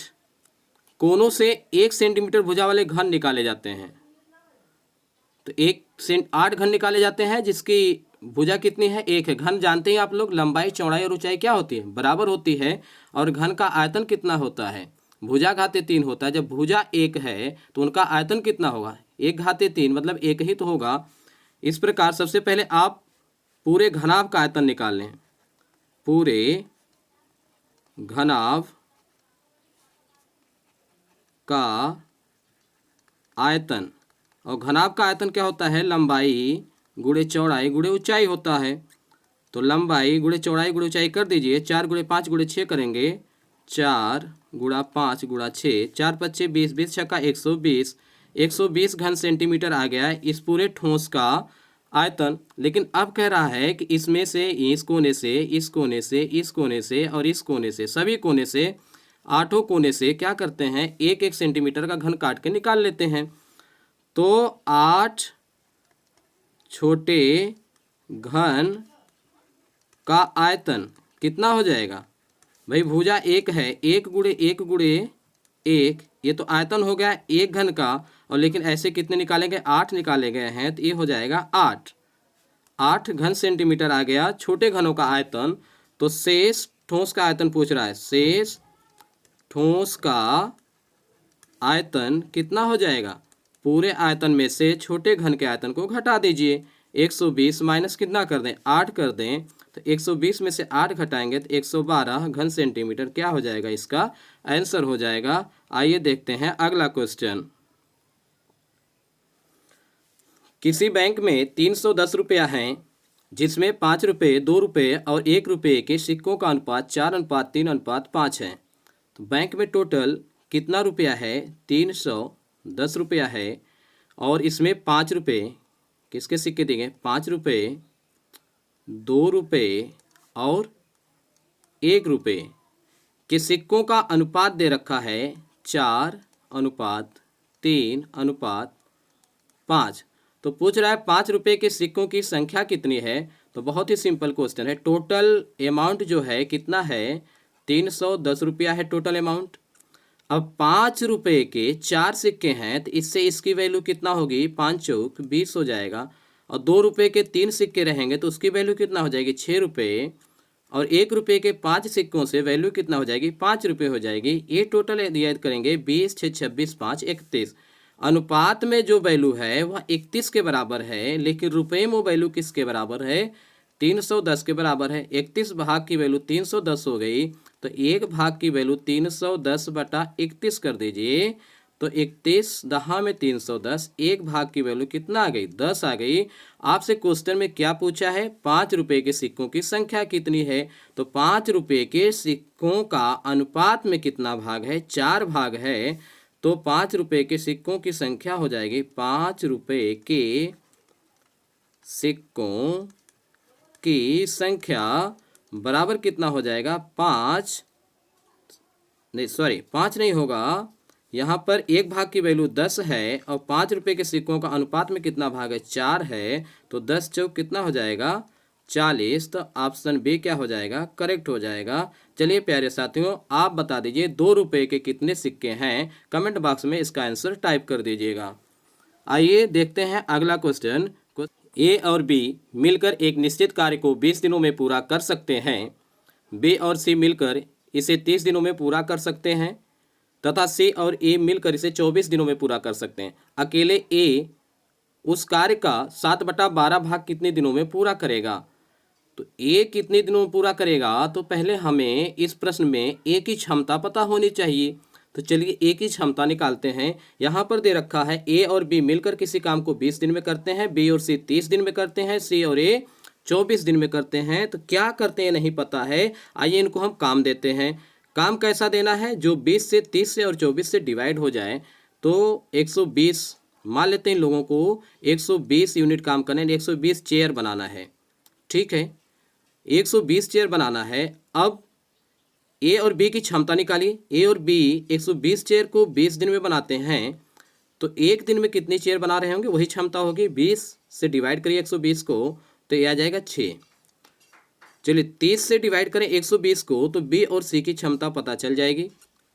Speaker 1: कोनों से 1 सेंटीमीटर भुजा वाले घन निकाले जाते हैं। तो 8 घन निकाले जाते हैं जिसकी भुजा कितनी है? 1 है। घन जानते हैं आप लोग, लंबाई, चौड़ाई और ऊंचाई क्या होती है? बराबर होती है। और घन का आयतन कितना होता है? भुजा घाते 3 होता है। जब भुजा 1 है तो उनका आयतन कितना होगा? 1 घाते 3 मतलब 1 ही तो होगा। इस प्रकार सबसे पहले आप पूरे घनाभ का आयतन निकाल लें। पूरे घनाभ का आयतन, और घनाभ का आयतन क्या होता है? लंबाई गुणे चौड़ाई गुणे ऊंचाई होता है। तो लंबाई गुणे चौड़ाई गुणे ऊंचाई कर दीजिए। 4 गुणे 5 गुणे 6 करेंगे। 4 गुणा 5 गुणा 6, 4 पच्चे 20, 20 छक्का 120, 120 घन सेंटीमीटर आ गया इस पूरे ठोस का आयतन। लेकिन अब कह रहा है कि इसमें से इस कोने से, इस कोने से, इस कोने से और इस कोने से, सभी कोने से, 8 कोने से क्या करते हैं? 1-1 सेंटीमीटर का घन काट के निकाल लेते हैं। तो 8 छोटे घन का आयतन कितना हो जाएगा? भाई भुजा 1 है, 1 गुणे 1 गुणे 1, ये तो आयतन हो गया 1 घन का। और लेकिन ऐसे कितने निकालेंगे? 8 निकाले गए हैं, तो ये हो जाएगा 8 घन सेंटीमीटर आ गया छोटे घनों का आयतन। तो शेष ठोस का आयतन पूछ रहा है। शेष ठोस का आयतन कितना हो जाएगा? पूरे आयतन में से छोटे घन के आयतन को घटा दीजिए। 120 माइनस कितना कर दें? 8 कर दें। तो 120 में से 8 घटाएंगे तो 112 घन सेंटीमीटर क्या हो जाएगा? इसका आंसर हो जाएगा। आइए देखते हैं अगला क्वेश्चन। किसी बैंक में 310 रुपया हैं जिसमें 5 रुपये, 2 रुपये और 1 रुपये के सिक्कों का अनुपात 4:3:5 है। तो बैंक में टोटल कितना रुपया है? 310 रुपया है और इसमें 5 रुपये, किसके सिक्के देंगे? 5 रुपये, 2 रुपये और 1 रुपये के सिक्कों का अनुपात दे रखा है 4:3:5। तो पूछ रहा है 5 रुपये के सिक्कों की संख्या कितनी है? तो बहुत ही सिंपल क्वेश्चन है। टोटल अमाउंट जो है कितना है? 310 रुपया है टोटल अमाउंट। अब 5 रुपये के 4 सिक्के हैं तो इससे इसकी वैल्यू कितना होगी? 5 चौक 20 हो जाएगा। और 2 रुपये के 3 सिक्के रहेंगे तो उसकी वैल्यू कितना हो जाएगी? 6 रुपये। और 1 रुपये के 5 सिक्कों से वैल्यू कितना हो जाएगी? 5 रुपये हो जाएगी। ये टोटल याद करेंगे 20, 6, 26, 5, 31। अनुपात में जो वैल्यू है वह 31 के बराबर है, लेकिन रुपये में वैल्यू किसके बराबर है? 310 के बराबर है। 31 भाग की वैल्यू 310 हो गई, तो 1 भाग की वैल्यू 310/31 कर दीजिए। तो 31 दहा में 310, 1 भाग की वैल्यू कितना आ गई? 10 आ गई। आपसे क्वेश्चन में क्या पूछा है? 5 रुपये के सिक्कों की संख्या कितनी है? तो 5 रुपये के सिक्कों का अनुपात में कितना भाग है? 4 भाग है। तो 5 रुपये के सिक्कों की संख्या हो जाएगी, 5 रुपये के सिक्कों की संख्या बराबर कितना हो जाएगा? 5 नहीं होगा, यहाँ पर 1 भाग की वैल्यू 10 है और 5 रुपये के सिक्कों का अनुपात में कितना भाग है? 4 है। तो 10 चौक कितना हो जाएगा? 40। तो ऑप्शन बी क्या हो जाएगा? करेक्ट हो जाएगा। चलिए प्यारे साथियों, आप बता दीजिए 2 रुपये के कितने सिक्के हैं? कमेंट बॉक्स में इसका आंसर टाइप कर दीजिएगा। आइए देखते हैं अगला क्वेश्चन। ए और बी मिलकर एक निश्चित कार्य को 20 दिनों में पूरा कर सकते हैं, बी और सी मिलकर इसे 30 दिनों में पूरा कर सकते हैं तथा सी और ए मिलकर इसे 24 दिनों में पूरा कर सकते हैं। अकेले ए उस कार्य का 7/12 भाग कितने दिनों में पूरा करेगा? तो ए कितने दिनों में पूरा करेगा? तो पहले हमें इस प्रश्न में ए की क्षमता पता होनी चाहिए। तो चलिए ए की क्षमता निकालते हैं। यहाँ पर दे रखा है ए और बी मिलकर किसी काम को 20 दिन में करते हैं, बी और सी 30 दिन में करते हैं, सी और ए 24 दिन में करते हैं। तो क्या करते हैं नहीं पता है, आइए इनको हम काम देते हैं। काम कैसा देना है? जो 20 से 30 से और 24 से डिवाइड हो जाए तो 120 मान लेते हैं। इन लोगों को 120 यूनिट काम करना है, 120 चेयर बनाना है। ठीक है, 120 चेयर बनाना है। अब ए और बी की क्षमता निकालिए। ए और बी 120 चेयर को 20 दिन में बनाते हैं, तो एक दिन में कितनी चेयर बना रहे होंगे वही क्षमता होगी। 20 से डिवाइड करिए 120 को तो ये आ जाएगा 6। चलिए 30 से डिवाइड करें 120 को तो बी और सी की क्षमता पता चल जाएगी।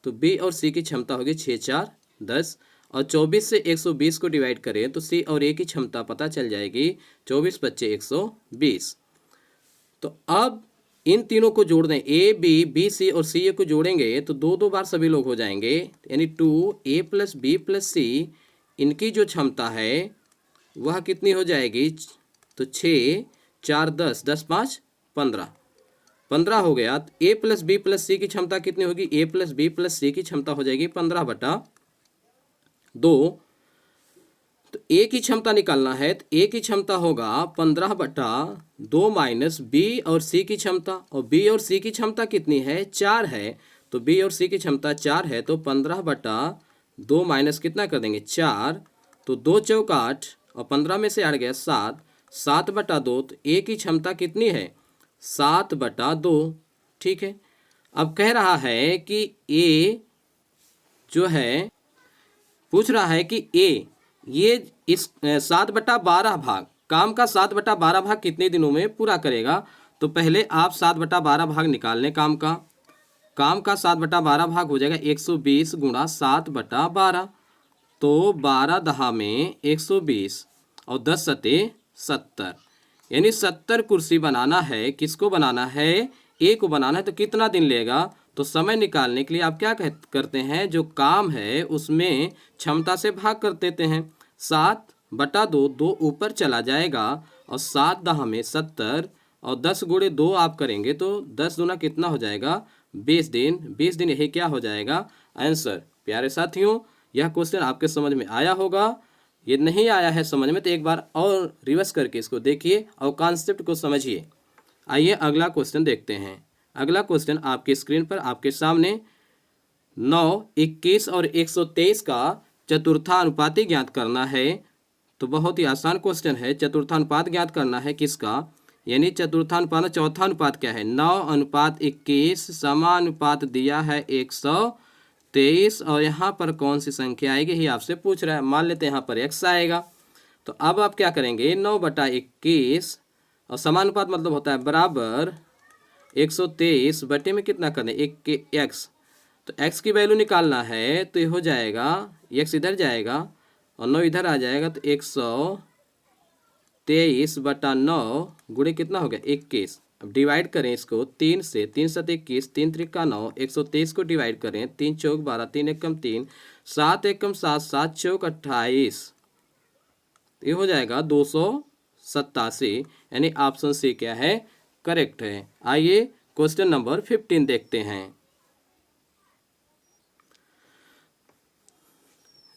Speaker 1: तो बी और सी की क्षमता होगी 6 4 10 और 24 से 120 को डिवाइड करें तो सी और ए की क्षमता पता चल जाएगी। 24 25 120। तो अब इन तीनों को जोड़ दें, ए बी सी और सी ए को जोड़ेंगे तो दो बार सभी लोग हो जाएंगे, यानी 2a + b + c। इनकी जो क्षमता है वह कितनी हो जाएगी? तो 6 4 10 10 5 15 हो गया। तो a + b + c की क्षमता कितनी होगी? a + b + c की क्षमता हो जाएगी 15/2। तो ए की क्षमता निकालना है तो ए की क्षमता होगा 15/2 माइनस बी और सी की क्षमता, और बी और सी की क्षमता कितनी है? 4 है। तो बी और सी की क्षमता 4 है तो 15/2 माइनस कितना कर देंगे? 4। तो 2 चौक 8 और 15 में से 8 गया 7, 7/2। तो ए की क्षमता कितनी है? 7/2। ठीक है, अब कह रहा है कि ए जो है पूछ रहा है कि ए ये इस 7/12 भाग, काम का 7/12 भाग कितने दिनों में पूरा करेगा? तो पहले आप 7/12 भाग निकाल लें। काम का 7/12 भाग हो जाएगा 120 गुणा 7/12। तो 12 दहा में 120 और 10 सते 70, यानी 70 कुर्सी बनाना है। किसको बनाना है? ए को बनाना है। तो कितना दिन लेगा? तो समय निकालने के लिए आप क्या करते हैं, जो काम है उसमें क्षमता से भाग कर देते हैं। 7/2, 2 ऊपर चला जाएगा और 7 दहा में 70 और 10 गुणे 2 आप करेंगे तो 10 दूना कितना हो जाएगा? 20 दिन। 20 दिन यही क्या हो जाएगा? आंसर। प्यारे साथियों, यह क्वेश्चन आपके समझ में आया होगा। ये नहीं आया है समझ में तो एक बार और रिवर्स करके इसको देखिए और कॉन्सेप्ट को समझिए। आइए अगला क्वेश्चन देखते हैं। अगला क्वेश्चन आपकी स्क्रीन पर आपके सामने 9, 21 और 123 का चतुर्थानुपाती ज्ञात करना है। तो बहुत ही आसान क्वेश्चन है। चतुर्थानुपात ज्ञात करना है किसका? यानी चतुर्थानुपात चौथा अनुपात क्या है? 9:21 समानुपात दिया है 123 और यहाँ पर कौन सी संख्या आएगी ही आपसे पूछ रहा है। मान लेते हैं यहाँ पर x आएगा। तो अब आप क्या करेंगे? 9/21 और समानुपात मतलब होता है बराबर 123 बटे में कितना कर दें? 1 के x। तो x की वैल्यू निकालना है तो ये हो जाएगा, x इधर जाएगा और 9 इधर आ जाएगा तो 123/9 गुणे कितना हो गया? 21। अब डिवाइड करें इसको 3 से, 3 7 21, 3 त्रिका 9, 123 को डिवाइड करें 3 चौक 12, 3 एकम 3, 7 एकम 7, 7 चौक 28। ये हो जाएगा 287, यानी ऑप्शन सी क्या है? करेक्ट है। आइए क्वेश्चन नंबर 15 देखते हैं।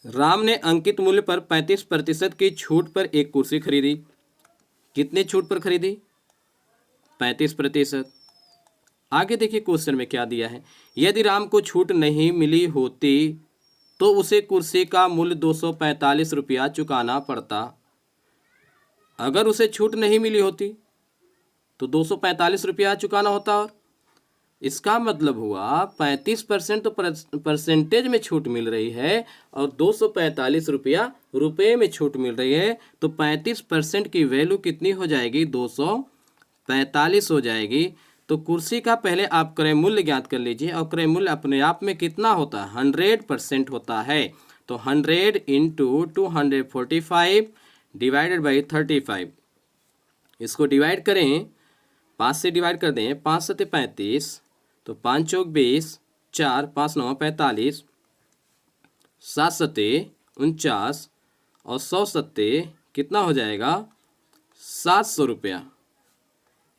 Speaker 1: राम ने अंकित मूल्य पर 35% की छूट पर एक कुर्सी खरीदी। कितने छूट पर खरीदी? 35%। आगे देखिए क्वेश्चन में क्या दिया है। यदि राम को छूट नहीं मिली होती तो उसे कुर्सी का मूल्य 245 रुपया चुकाना पड़ता। अगर उसे छूट नहीं मिली होती तो 245 रुपया चुकाना होता। और इसका मतलब हुआ 35% तो परसेंटेज में छूट मिल रही है और 245 रुपया रुपये में छूट मिल रही है। तो 35% की वैल्यू कितनी हो जाएगी? 245 हो जाएगी। तो कुर्सी का पहले आप क्रय मूल्य ज्ञात कर लीजिए और क्रय मूल्य अपने आप में कितना होता है? 100% होता है। तो 100 × 245 डिवाइडेड बाई 35। इसको डिवाइड करें, 5 से डिवाइड कर दें, 5 सत्ते 35, तो 5 चौक 20, 4 5 9 45, 7 सत्ते 49 और 100 सत्ते कितना हो जाएगा 700 रुपया।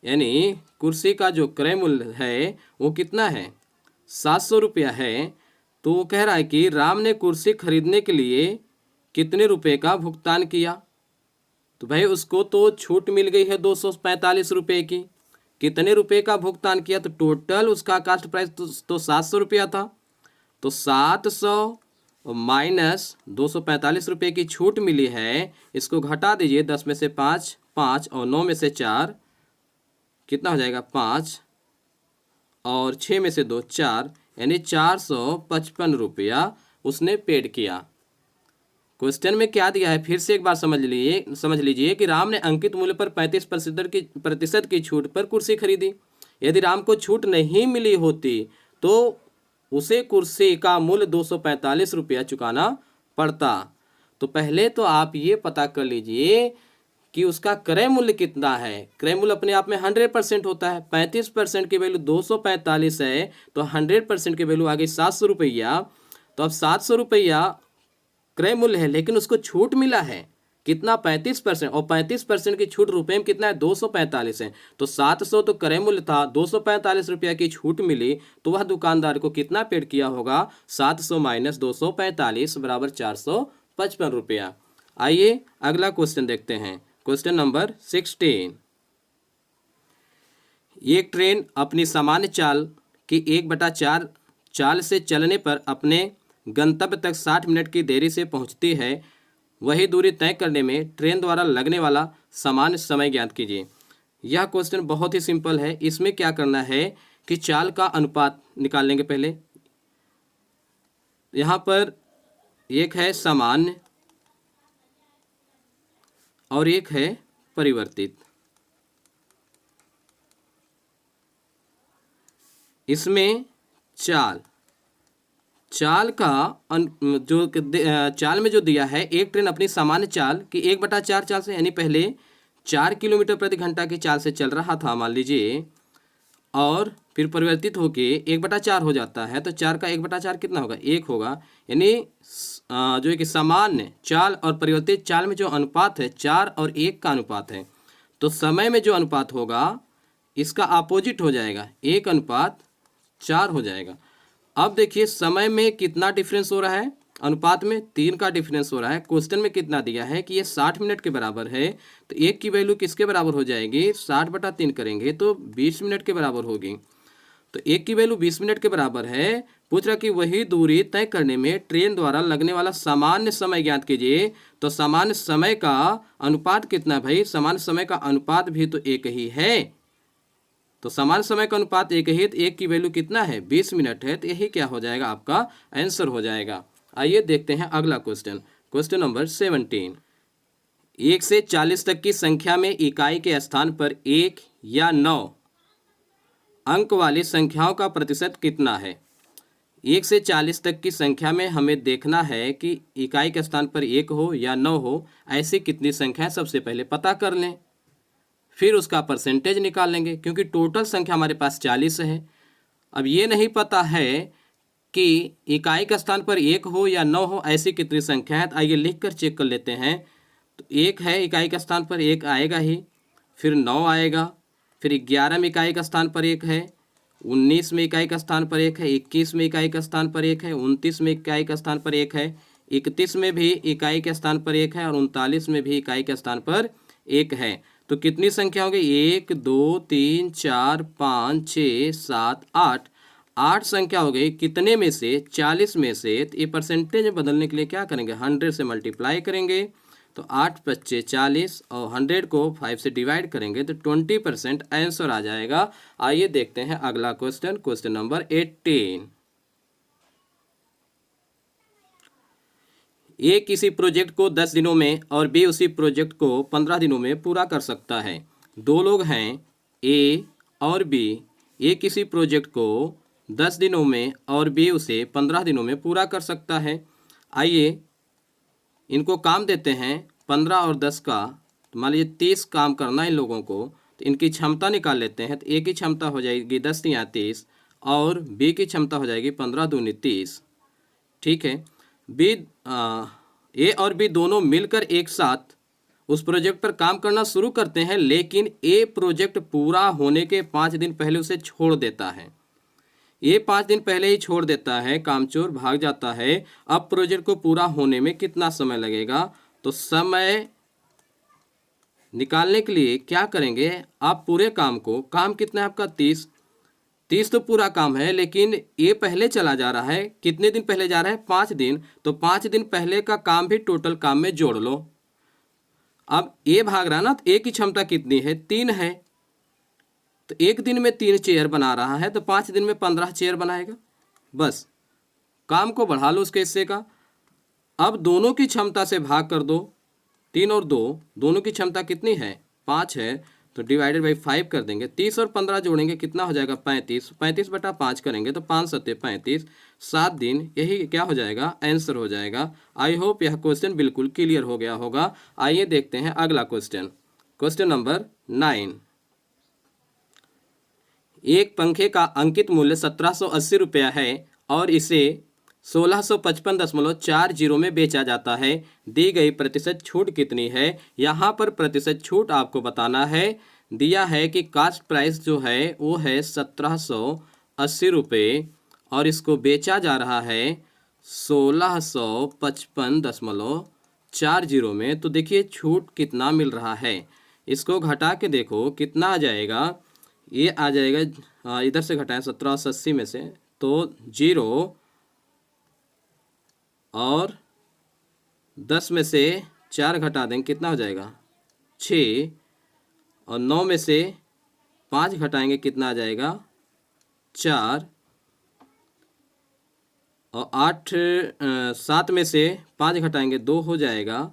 Speaker 1: यानी कुर्सी का जो क्रय मूल्य है वो कितना है 700 रुपया है। तो वो कह रहा है कि राम ने कुर्सी खरीदने के लिए कितने रुपए का भुगतान किया। तो भाई उसको तो छूट मिल गई है 245 रुपये की, कितने रुपए का भुगतान किया, तो टोटल उसका कास्ट प्राइस तो 700 रुपया था। तो 700 माइनस 245 रुपये की छूट मिली है, इसको घटा दीजिए, 10 में से 5 5 और 9 में से 4 कितना हो जाएगा 5 और 6 में से 2 4, यानी 455 रुपया उसने पेड किया। क्वेश्चन में क्या दिया है फिर से एक बार समझ लीजिए कि राम ने अंकित मूल्य पर 35% की छूट पर कुर्सी खरीदी। यदि राम को छूट नहीं मिली होती तो उसे कुर्सी का मूल्य 245 रुपया चुकाना पड़ता। तो पहले तो आप ये पता कर लीजिए कि उसका क्रय मूल्य कितना है। क्रय मूल्य अपने आप में 100% होता है, 35% की वैल्यू 245 है, तो 100% की वैल्यू आ गई 700 रुपया। तो अब 700 रुपया क्रय मूल्य है, लेकिन उसको छूट मिला है कितना 35%, और 35% की छूट रुपए में कितना है 245 है। तो 700 तो क्रय मूल्य था, 245 रुपया की छूट मिली, तो वह दुकानदार को कितना पेड किया होगा 700 माइनस 245 बराबर 455 रुपया। आइए अगला क्वेश्चन देखते हैं। Question number 16। एक ट्रेन अपनी सामान्य चाल की 1/4 चाल से चलने पर अपने गंतव्य तक 60 मिनट की देरी से पहुंचती है। वही दूरी तय करने में ट्रेन द्वारा लगने वाला सामान्य समय ज्ञात कीजिए। यह क्वेश्चन बहुत ही सिंपल है। इसमें क्या करना है कि चाल का अनुपात निकाल लेंगे पहले। यहाँ पर एक है सामान्य और एक है परिवर्तित। इसमें चाल का चाल में जो दिया है, एक ट्रेन अपनी सामान्य चाल की 1/4 चाल से, यानी पहले 4 किलोमीटर प्रति घंटा की चाल से चल रहा था मान लीजिए, और फिर परिवर्तित होके 1/4 हो जाता है। तो 4 का 1/4 कितना होगा 1 होगा। यानी जो है कि सामान्य चाल और परिवर्तित चाल में जो अनुपात है 4 और 1 का अनुपात है, तो समय में जो अनुपात होगा इसका अपोजिट हो जाएगा, 1:4 हो जाएगा। अब देखिए समय में कितना डिफरेंस हो रहा है, अनुपात में 3 का डिफरेंस हो रहा है। क्वेश्चन में कितना दिया है कि ये 60 मिनट के बराबर है, तो 1 की वैल्यू किसके बराबर हो जाएगी 60/3 करेंगे तो 20 मिनट के बराबर होगी। तो 1 की वैल्यू 20 मिनट के बराबर है। पूछ रहा कि वही दूरी तय करने में ट्रेन द्वारा लगने वाला सामान्य समय ज्ञात कीजिए। तो सामान्य समय का अनुपात कितना भाई, सामान्य समय का अनुपात भी तो 1 ही है। तो सामान्य समय का अनुपात 1 ही, तो 1 की वैल्यू कितना है 20 मिनट है। तो यही क्या हो जाएगा आपका आंसर हो जाएगा। आइए देखते हैं अगला क्वेश्चन। Question number 17। 1 से 40 तक की संख्या में इकाई के स्थान पर 1 या 9 अंक वाली संख्याओं का प्रतिशत कितना है। 1 से 40 तक की संख्या में हमें देखना है कि इकाई के स्थान पर 1 हो या 9 हो, ऐसी कितनी संख्या सबसे पहले पता कर लें, फिर उसका परसेंटेज निकाल लेंगे, क्योंकि टोटल संख्या हमारे पास 40 है। अब ये नहीं पता है कि इकाई के स्थान पर 1 हो या 9 हो, ऐसी कितनी संख्या है। तो आइए लिख कर चेक कर लेते हैं। तो 1 है इकाई के स्थान पर 1 आएगा ही, फिर 9 आएगा, फिर 11 में इकाई का स्थान पर 1 है, 19 में इकाई का स्थान पर 1 है, 21 में इकाई का स्थान पर 1 है, 29 में इकाई का स्थान पर 1 है, 31 में भी इकाई के स्थान पर 1 है, और 39 में भी इकाई के स्थान पर 1 है। तो कितनी संख्या होगी 1 2 3 4 5 6 7 8 8 संख्या हो गई। कितने में से 40 में से। तो ये परसेंटेज में बदलने के लिए क्या करेंगे 100 से मल्टीप्लाई करेंगे, तो 8 25 40 और 100 को 5 से डिवाइड करेंगे तो 20% आंसर आ जाएगा। आइए देखते हैं अगला क्वेश्चन। Question number 18। ए किसी प्रोजेक्ट को 10 दिनों में और बी उसी प्रोजेक्ट को 15 दिनों में पूरा कर सकता है। दो लोग हैं ए और बी। ए किसी प्रोजेक्ट को 10 दिनों में और बी उसे 15 दिनों में पूरा कर सकता है। आइए इनको काम देते हैं 15 और 10 का, तो मान लीजिए 30 काम करना है इन लोगों को, तो इनकी क्षमता निकाल लेते हैं। तो ए की क्षमता हो जाएगी 10 या 30 और बी की क्षमता हो जाएगी 15 दूनी 30। ठीक है, ए और बी दोनों मिलकर एक साथ उस प्रोजेक्ट पर काम करना शुरू करते हैं, लेकिन ए प्रोजेक्ट पूरा होने के 5 दिन पहले उसे छोड़ देता है। ये 5 दिन पहले ही छोड़ देता है, कामचोर भाग जाता है। अब प्रोजेक्ट को पूरा होने में कितना समय लगेगा? तो समय निकालने के लिए क्या करेंगे आप, पूरे काम को, काम कितना है आपका 30 तो पूरा काम है, लेकिन ये पहले चला जा रहा है। कितने दिन पहले जा रहा है? 5 दिन। तो 5 दिन पहले का काम भी टोटल काम में जोड़ लो। अब ए भाग रहा ना, तो ए की क्षमता कितनी है? 3 है। तो एक दिन में 3 चेयर बना रहा है, तो 5 दिन में 15 चेयर बनाएगा। बस काम को बढ़ा लो उसके हिस्से का। अब दोनों की क्षमता से भाग कर दो, 3 और 2 दोनों की क्षमता कितनी है? 5 है। तो डिवाइडेड बाई 5 कर देंगे। 30 और 15 जोड़ेंगे कितना हो जाएगा? 35। 35 बटा 5 करेंगे तो 5 सत्ते 35, 7 दिन। यही क्या हो जाएगा? आंसर हो जाएगा। आई होप यह क्वेश्चन बिल्कुल क्लियर हो गया होगा। आइए देखते हैं अगला क्वेश्चन। Question number 9। एक पंखे का अंकित मूल्य 1780 रुपया है और इसे 1655.40 में बेचा जाता है। दी गई प्रतिशत छूट कितनी है? यहाँ पर प्रतिशत छूट आपको बताना है। दिया है कि कास्ट प्राइस जो है वो है 1780 रुपये और इसको बेचा जा रहा है 1655.40 में। तो देखिए छूट कितना मिल रहा है। इसको घटा के देखो कितना आ जाएगा। ये आ जाएगा, इधर से घटाएं 1780 में से, तो 0 और 10 में से 4 घटा देंगे कितना हो जाएगा? 6 और 9 में से 5 घटाएंगे कितना आ जाएगा? 4 और 8 7 में से 5 घटाएंगे 2 हो जाएगा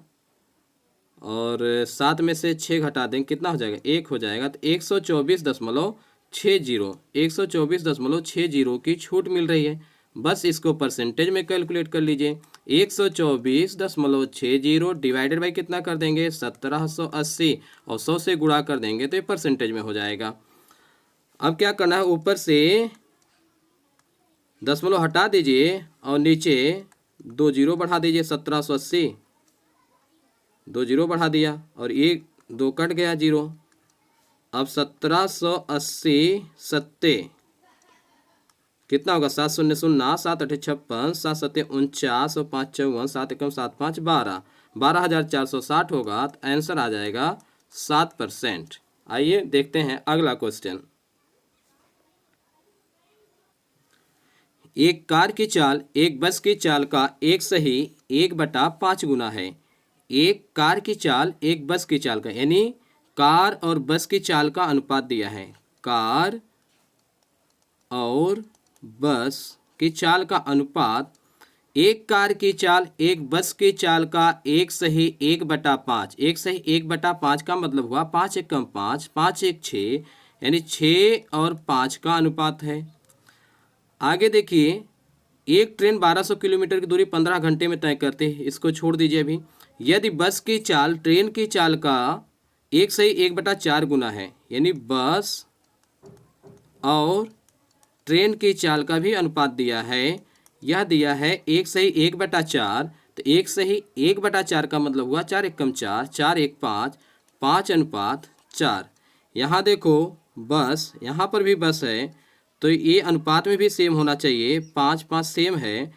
Speaker 1: और 7 में से 6 घटा देंगे कितना हो जाएगा? 1 हो जाएगा। तो 124.60 की छूट मिल रही है। बस इसको परसेंटेज में कैलकुलेट कर लीजिए। 124.60 डिवाइडेड बाई कितना कर देंगे? 1780 और 100 से गुणा कर देंगे तो ये परसेंटेज में हो जाएगा। अब क्या करना है, ऊपर से दशमलव हटा दीजिए और नीचे 2 जीरो बढ़ा दीजिए। 1780 2 जीरो बढ़ा दिया और ये 2 कट गया 0। अब 1780 सत्ते कितना होगा? 7 शून्य 0, 7 8 56, 7 7 49 और 5 54, 7 1 7 5 12, 12,460 होगा। तो आंसर आ जाएगा 7%। आइए देखते हैं अगला क्वेश्चन। एक कार की चाल एक बस की चाल का 1/5 गुना है। एक कार की चाल एक बस की चाल का, यानी कार और बस की चाल का अनुपात दिया है। कार और बस की चाल का अनुपात, एक कार की चाल एक बस की चाल का 1/1/5। 1/1/5 का मतलब हुआ 5 1 कम 5, 5 1 6, यानी 6 और 5 का अनुपात है। आगे देखिए, एक ट्रेन 1200 किलोमीटर की दूरी 15 घंटे में तय करती है। इसको छोड़ दीजिए अभी। यदि बस की चाल ट्रेन की चाल का 1/4 गुना है, यानी बस और ट्रेन की चाल का भी अनुपात दिया है। यह दिया है 1/1/4। तो 1/1/4 का मतलब हुआ 4 1 कम 4, 4 1 5, 5:4। यहाँ देखो बस, यहाँ पर भी बस है तो ये अनुपात में भी सेम होना चाहिए। 5 5 सेम है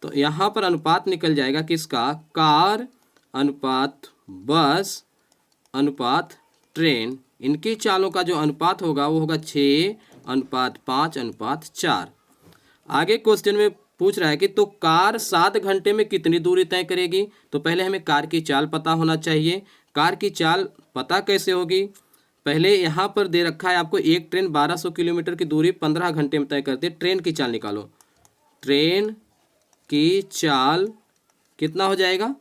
Speaker 1: तो यहाँ पर अनुपात निकल जाएगा किसका? कार अनुपात बस अनुपात ट्रेन। इनकी चालों का जो अनुपात होगा वो होगा 6:5:4। आगे क्वेश्चन में पूछ रहा है कि तो कार 7 घंटे में कितनी दूरी तय करेगी? तो पहले हमें कार की चाल पता होना चाहिए। कार की चाल पता कैसे होगी? पहले यहाँ पर दे रखा है आपको, एक ट्रेन 1200 किलोमीटर की दूरी 15 घंटे में तय करती है। ट्रेन की चाल निकालो। ट्रेन की चाल कितना हो जाएगा?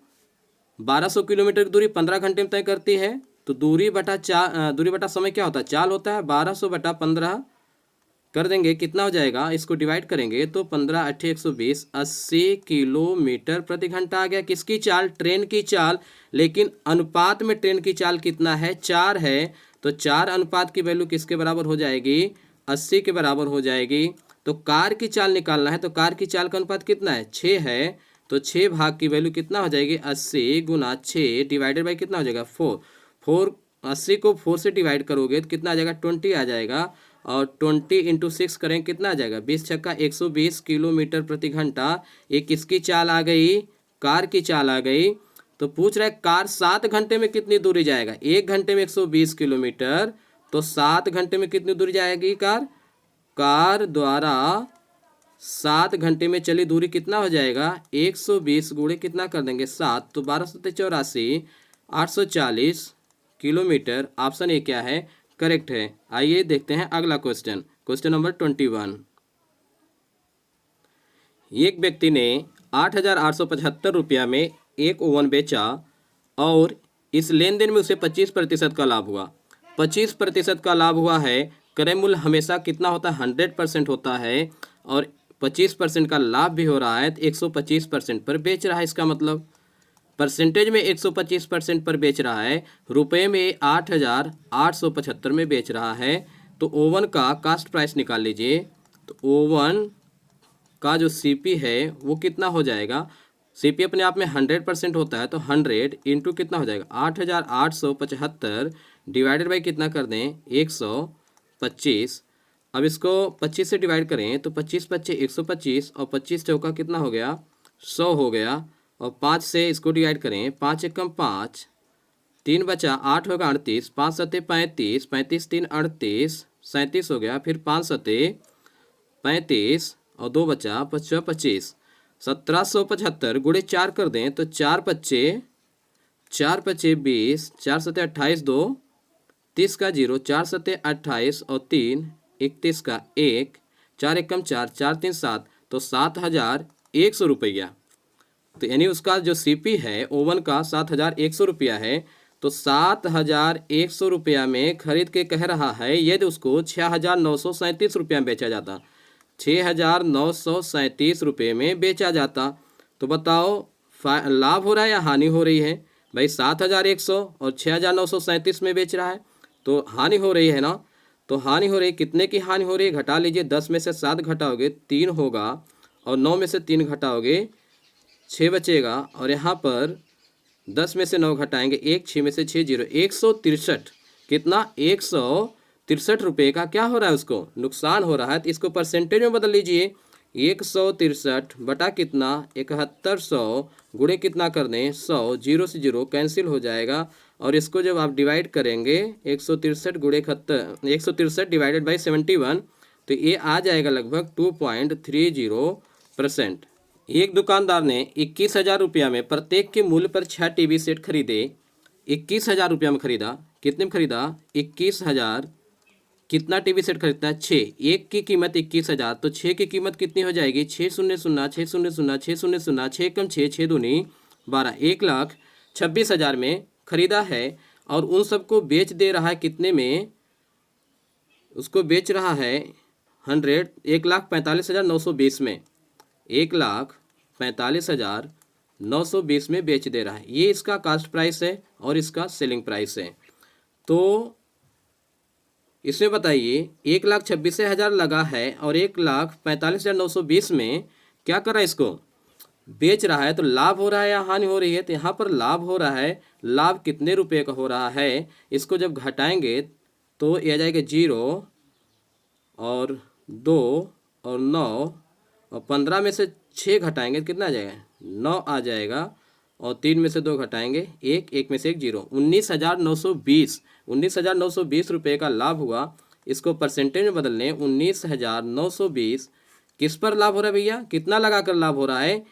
Speaker 1: 1200 किलोमीटर की दूरी 15 घंटे में तय करती है, तो दूरी बटा समय क्या होता है? चाल होता है। 1200/15 कर देंगे, कितना हो जाएगा, इसको डिवाइड करेंगे तो 15 8 120 80 किलोमीटर प्रति घंटा आ गया। किसकी चाल, ट्रेन की चाल। लेकिन अनुपात में ट्रेन की चाल कितना है, 4 है, तो 4 अनुपात की वैल्यू किसके बराबर हो जाएगी, 80 के बराबर हो जाएगी। तो कार की चाल निकालना है, तो कार की चाल का अनुपात कितना है, 6 है, तो 6 भाग की वैल्यू कितना हो जाएगी, 80 गुना 6 डिवाइडेड बाई कितना हो जाएगा, 4। 80 को 4 से डिवाइड करोगे तो कितना आ जाएगा, 20 आ जाएगा। और 20 इंटू 6 करें कितना आ जाएगा, 20 छक्का 120 किलोमीटर प्रति घंटा। ये किसकी चाल आ गई, कार की चाल आ गई। तो पूछ रहा है कार 7 घंटे में कितनी दूरी जाएगा, 1 घंटे में 120 किलोमीटर, तो 7 घंटे में कितनी दूरी जाएगी कार द्वारा 7 घंटे में चली दूरी कितना हो जाएगा, 120 गुणे कितना कर देंगे 7, तो 12 7 84 840 किलोमीटर। ऑप्शन ए क्या है, करेक्ट है। आइए देखते हैं अगला क्वेश्चन, क्वेश्चन नंबर 21। एक व्यक्ति ने 8,875 रुपया में एक ओवन बेचा और इस लेन देन में उसे 25% का लाभ हुआ। 25% का लाभ हुआ है, क्रय मूल्य हमेशा कितना होता है, 100% होता है, और 25% का लाभ भी हो रहा है, तो 125% पर बेच रहा है। इसका मतलब परसेंटेज में 125% पर बेच रहा है, रुपए में 8,875 में बेच रहा है। तो ओवन का कास्ट प्राइस निकाल लीजिए। तो ओवन का जो सीपी है वो कितना हो जाएगा, सीपी अपने आप में 100% होता है, तो 100 इंटू कितना हो जाएगा, 8,875 डिवाइडेड बाई कितना कर दें, 125। अब इसको 25 से डिवाइड करें तो 25 पच्चे 125 और 25 चौका कितना हो गया, 100 हो गया। और 5 से इसको डिवाइड करें, 5 एकम 5, 3 बचा, 8 होगा 38, 5 सत्ते 35, 35 3 38, 37 हो गया। फिर 5 सत्ते 35 और 2 बचा, 5 25, 1775 गुणे 4 कर दें तो 4 पच्चे 20, 4 सत्ते 28, 2 30 का 0, 4 सत्ते 28 और 3 31 का 1, 4 एकम 4, 4 3 7, तो 7,100 रुपया। तो यानी उसका जो सीपी है ओवन का 7,100 रुपया है। तो 7,100 रुपया में खरीद के कह रहा है यदि उसको 6,937 रुपया में बेचा जाता, 6,937 रुपये में बेचा जाता, तो बताओ लाभ हो रहा है या हानि हो रही है। भाई 7,100 और 6,937 में बेच रहा है, तो हानि हो रही है ना। तो हानि हो रही, कितने की हानि हो रही है, घटा लीजिए। 10 में से 7 घटाओगे 3 होगा, और 9 में से 3 घटाओगे 6 बचेगा, और यहाँ पर 10 में से 9 घटाएंगे 1, 6 में से 6 0, 163। कितना, 163 रुपये का क्या हो रहा है, उसको नुकसान हो रहा है। तो इसको परसेंटेज में बदल लीजिए, 163 बटा कितना, 7100 गुणे कितना कर दें 100, 0 से 0 कैंसिल हो जाएगा। और इसको जब आप डिवाइड करेंगे 163 गुणे 163 डिवाइडेड बाई 71, तो ये आ जाएगा लगभग 2.30%। एक दुकानदार ने 21,000 रुपया में प्रत्येक के मूल्य पर 6 टीवी सेट खरीदे। 21,000 रुपया में खरीदा, कितने में खरीदा, 21,000। कितना टीवी सेट खरीदता है, 6। एक की कीमत 21,000, तो 6 की कीमत कितनी हो जाएगी, 600 600 600 6 कम 6 6 दूनी 12, 1,26,000 में खरीदा है। और उन सबको बेच दे रहा है कितने में, उसको बेच रहा है 1,45,920 में, 1,45,920 में बेच दे रहा है। ये इसका कास्ट प्राइस है और इसका सेलिंग प्राइस है। तो इसमें बताइए 1,26,000 लगा है और 1,45,920 में क्या कर रहा है, इसको बेच रहा है। तो लाभ हो रहा है या हानि हो रही है, तो यहाँ पर लाभ हो रहा है। लाभ कितने रुपए का हो रहा है, इसको जब घटाएंगे तो ये आ जाएगा 0 और 2 और 9 और 15 में से 6 घटाएंगे तो कितना आ जाएगा, 9 आ जाएगा। और 3 में से 2 घटाएंगे 1, 1 में से 1 0, 19,920 रुपये का लाभ हुआ। इसको परसेंटेज में बदल लें, 19,920 किस पर लाभ हो रहा है भैया, कितना लगा कर लाभ हो रहा है,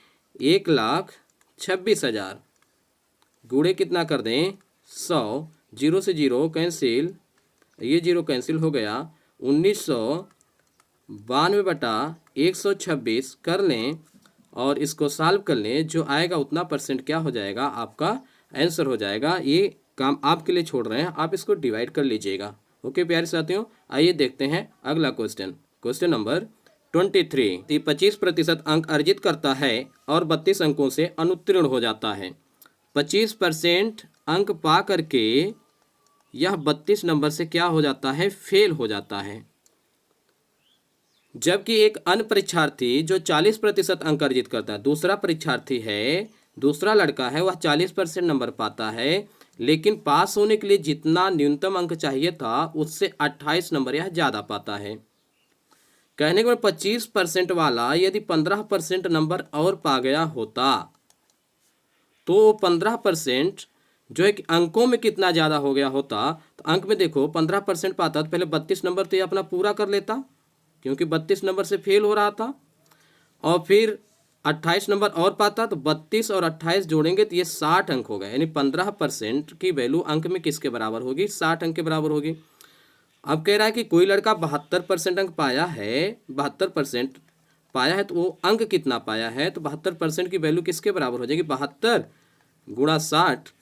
Speaker 1: 1,26,000 गुणे कितना कर दें 100, 0 से 0 कैंसिल, ये 0 कैंसिल हो गया, 1992 बटा 126 कर लें और इसको सॉल्व कर लें, जो आएगा उतना परसेंट क्या हो जाएगा, आपका आंसर हो जाएगा। ये काम आपके लिए छोड़ रहे हैं, आप इसको डिवाइड कर लीजिएगा। ओके प्यारे साथियों, आइए देखते हैं अगला क्वेश्चन, क्वेश्चन नंबर 23। 25% अंक अर्जित करता है और 32 अंकों से अनुत्तीर्ण हो जाता है। 25% अंक पा करके यह 32 नंबर से क्या हो जाता है, फेल हो जाता है। जबकि एक अन्य परीक्षार्थी जो 40% अंक अर्जित करता है, दूसरा परीक्षार्थी है, दूसरा लड़का है, वह 40% नंबर पाता है, लेकिन पास होने के लिए जितना न्यूनतम अंक चाहिए था उससे 28 नंबर यह ज़्यादा पाता है। कहने के बाद 25% वाला यदि 15% नंबर और पा गया होता तो 15% जो है कि अंकों में कितना ज़्यादा हो गया होता। तो अंक में देखो 15% पाता तो पहले 32 नंबर तो ये अपना पूरा कर लेता, क्योंकि 32 नंबर से फेल हो रहा था, और फिर 28 नंबर और पाता तो 32 और 28 जोड़ेंगे तो ये 60 अंक हो गए। यानी 15% की वैल्यू अंक में किसके बराबर होगी, 60 अंक के बराबर होगी। अब कह रहा है कि कोई लड़का 72% अंक पाया है, 72% पाया है, तो वो अंक कितना पाया है, तो 72% की वैल्यू किसके बराबर हो जाएगी, 72 गुणा 60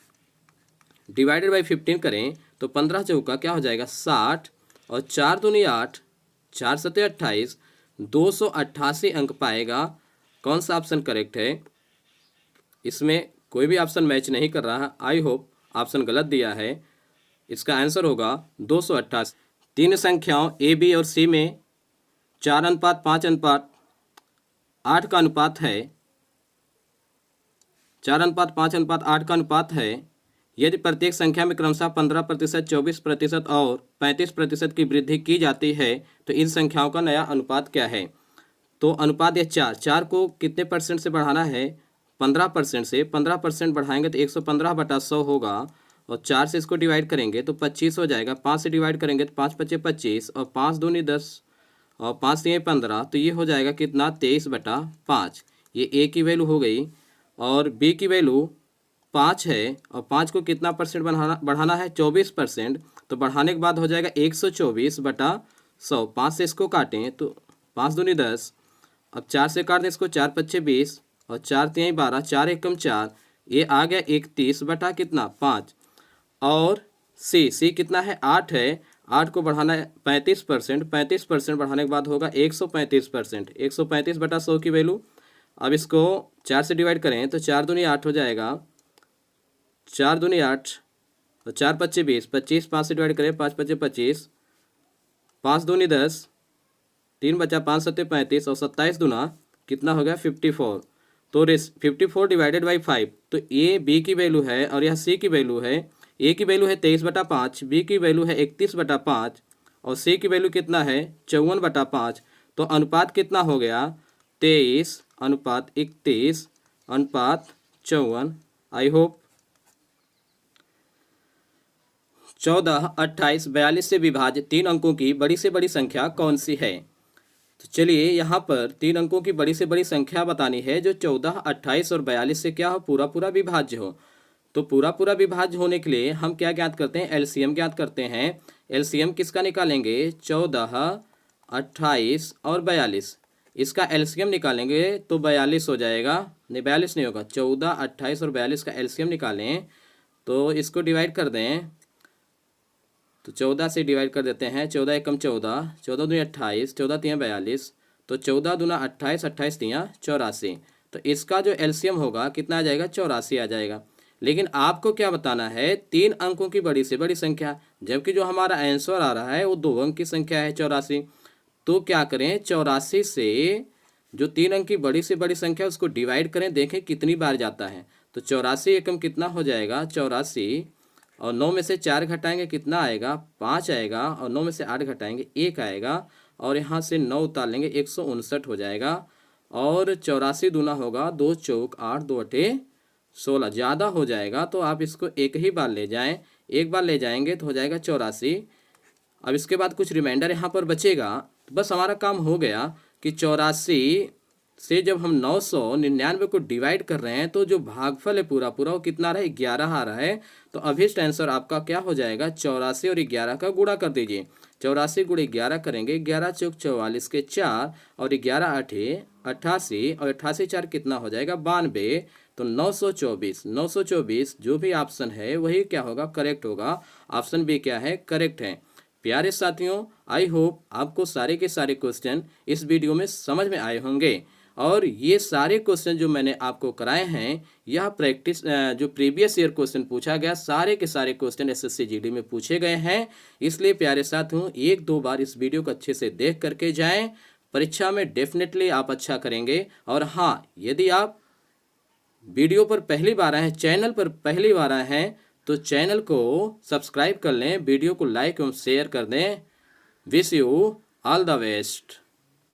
Speaker 1: डिवाइडेड बाई 15 करें तो 15 चौका क्या हो जाएगा 60, और 4 दूनी 8, 4 सत्ते 28, 288 अंक पाएगा। कौन सा ऑप्शन करेक्ट है, इसमें कोई भी ऑप्शन मैच नहीं कर रहा है। आई होप ऑप्शन गलत दिया है। इसका आंसर होगा 288। तीन संख्याओं ए बी और सी में 4:5:8 का अनुपात है, 4:5:8 का अनुपात है। यदि प्रत्येक संख्या में क्रमशः 15%, 24% और 35% की वृद्धि की जाती है तो इन संख्याओं का नया अनुपात क्या है। तो अनुपात यह 4 को कितने परसेंट से बढ़ाना है, 15% से। 15% बढ़ाएंगे तो 115/100 होगा, और 4 से इसको डिवाइड करेंगे तो 25 हो जाएगा। 5 से डिवाइड करेंगे तो 5 × 5 = 25, और 5 दूनी 10 और 5 3 15, तो ये हो जाएगा कितना 23/5। ये ए की वैल्यू हो गई, और बी की वैल्यू 5 है, और 5 को कितना परसेंट बढ़ाना है, 24%। तो बढ़ाने के बाद हो जाएगा 124/100। 5 से इसको काटें तो 5 दूनी 10, अब 4 से काट दें इसको, 4 × 5 = 20, और 4 3 12, 4 1 4, ये आ गया 31/5। और सी कितना है, 8 है। 8 को बढ़ाना है 35%, 35% बढ़ाने के बाद होगा 135%। 135/100 की वैल्यू। अब इसको 4 से डिवाइड करें तो 4 दूनी 8 हो जाएगा, 4 दूनी 8, और 4 × 5 = 20, 25 5 से डिवाइड करें, 5 × 5 = 25, 5 दूनी 10, 3 बचा, 5 7 35, और 27 दूना कितना हो गया 54। तो 54 डिवाइडेड बाई 5, तो ए बी की वैल्यू है और यह सी की वैल्यू है। ए की वैल्यू है 23/5, बी की वैल्यू है 31/5, और सी की वैल्यू कितना है 54/5। तो अनुपात कितना हो गया 23:31:54। आई होप 14, 28, 42 से विभाज्य 3 अंकों की बड़ी से बड़ी संख्या कौन सी है। तो चलिए यहाँ पर 3 अंकों की बड़ी से बड़ी संख्या बतानी है जो 14, 28 और 42 से क्या हो, पूरा पूरा विभाज्य हो। तो पूरा पूरा विभाज्य होने के लिए हम क्या ज्ञात करते हैं, एलसीएम ज्ञात करते हैं। एलसीएम किसका निकालेंगे, 14, 28 और 42। इसका एलसीएम निकालेंगे तो 42 हो जाएगा, नहीं 42 नहीं होगा, 14, 28 और 42 का एलसीएम निकालें तो इसको डिवाइड कर दें, तो 14 से डिवाइड कर देते हैं, 14 एकम 14, 14 दूनी 28, 14 3 42, तो 14 दूना 28, 28 3 84। तो इसका जो एलसीएम होगा कितना आ जाएगा, 84 आ जाएगा। लेकिन आपको क्या बताना है, 3 अंकों की बड़ी से बड़ी संख्या, जबकि जो हमारा आंसर आ रहा है वो 2 अंक की संख्या है 84। तो क्या करें, 84 से जो 3 अंक की बड़ी से बड़ी संख्या उसको डिवाइड करें, देखें कितनी बार जाता है। तो 84 एकम कितना हो जाएगा 84, और 9 में से 4 घटाएंगे कितना आएगा 5 आएगा, और 9 में से 8 घटाएंगे 1 आएगा, और यहाँ से 9 उतार लेंगे 159 हो जाएगा। और 84 दूना होगा 2 चौक 8, 2 अठे 16, ज़्यादा हो जाएगा तो आप इसको एक ही बार ले जाएं, एक बार ले जाएंगे तो हो जाएगा 84। अब इसके बाद कुछ रिमाइंडर यहाँ पर बचेगा, तो बस हमारा काम हो गया कि 84 से जब हम 999 को डिवाइड कर रहे हैं तो जो भागफल है पूरा पूरा वो कितना रहा है, 11 आ रहा है। तो अभिष्ट आंसर आपका क्या हो जाएगा, 84 और 11 का गुणा कर दीजिए। 84 × 11 करेंगे, 11 चौक 44 के 4, और 11 8 88, और 88 4 कितना हो जाएगा 92। तो 924, 924 जो भी ऑप्शन है वही क्या होगा, करेक्ट होगा। ऑप्शन बी क्या है, करेक्ट है। प्यारे साथियों, आई होप आपको सारे के सारे क्वेश्चन इस वीडियो में समझ में आए होंगे। और ये सारे क्वेश्चन जो मैंने आपको कराए हैं, यह प्रैक्टिस जो प्रीवियस ईयर क्वेश्चन पूछा गया, सारे के सारे क्वेश्चन एसएससी जीडी में पूछे गए हैं। इसलिए प्यारे साथियों, एक दो बार इस वीडियो को अच्छे से देख करके जाएं। परीक्षा में डेफिनेटली आप अच्छा करेंगे। और हाँ, यदि आप वीडियो पर पहली बार आए हैं, चैनल पर पहली बार आए हैं, तो चैनल को सब्सक्राइब कर लें, वीडियो को लाइक एवं शेयर कर दें। Wish you all the best.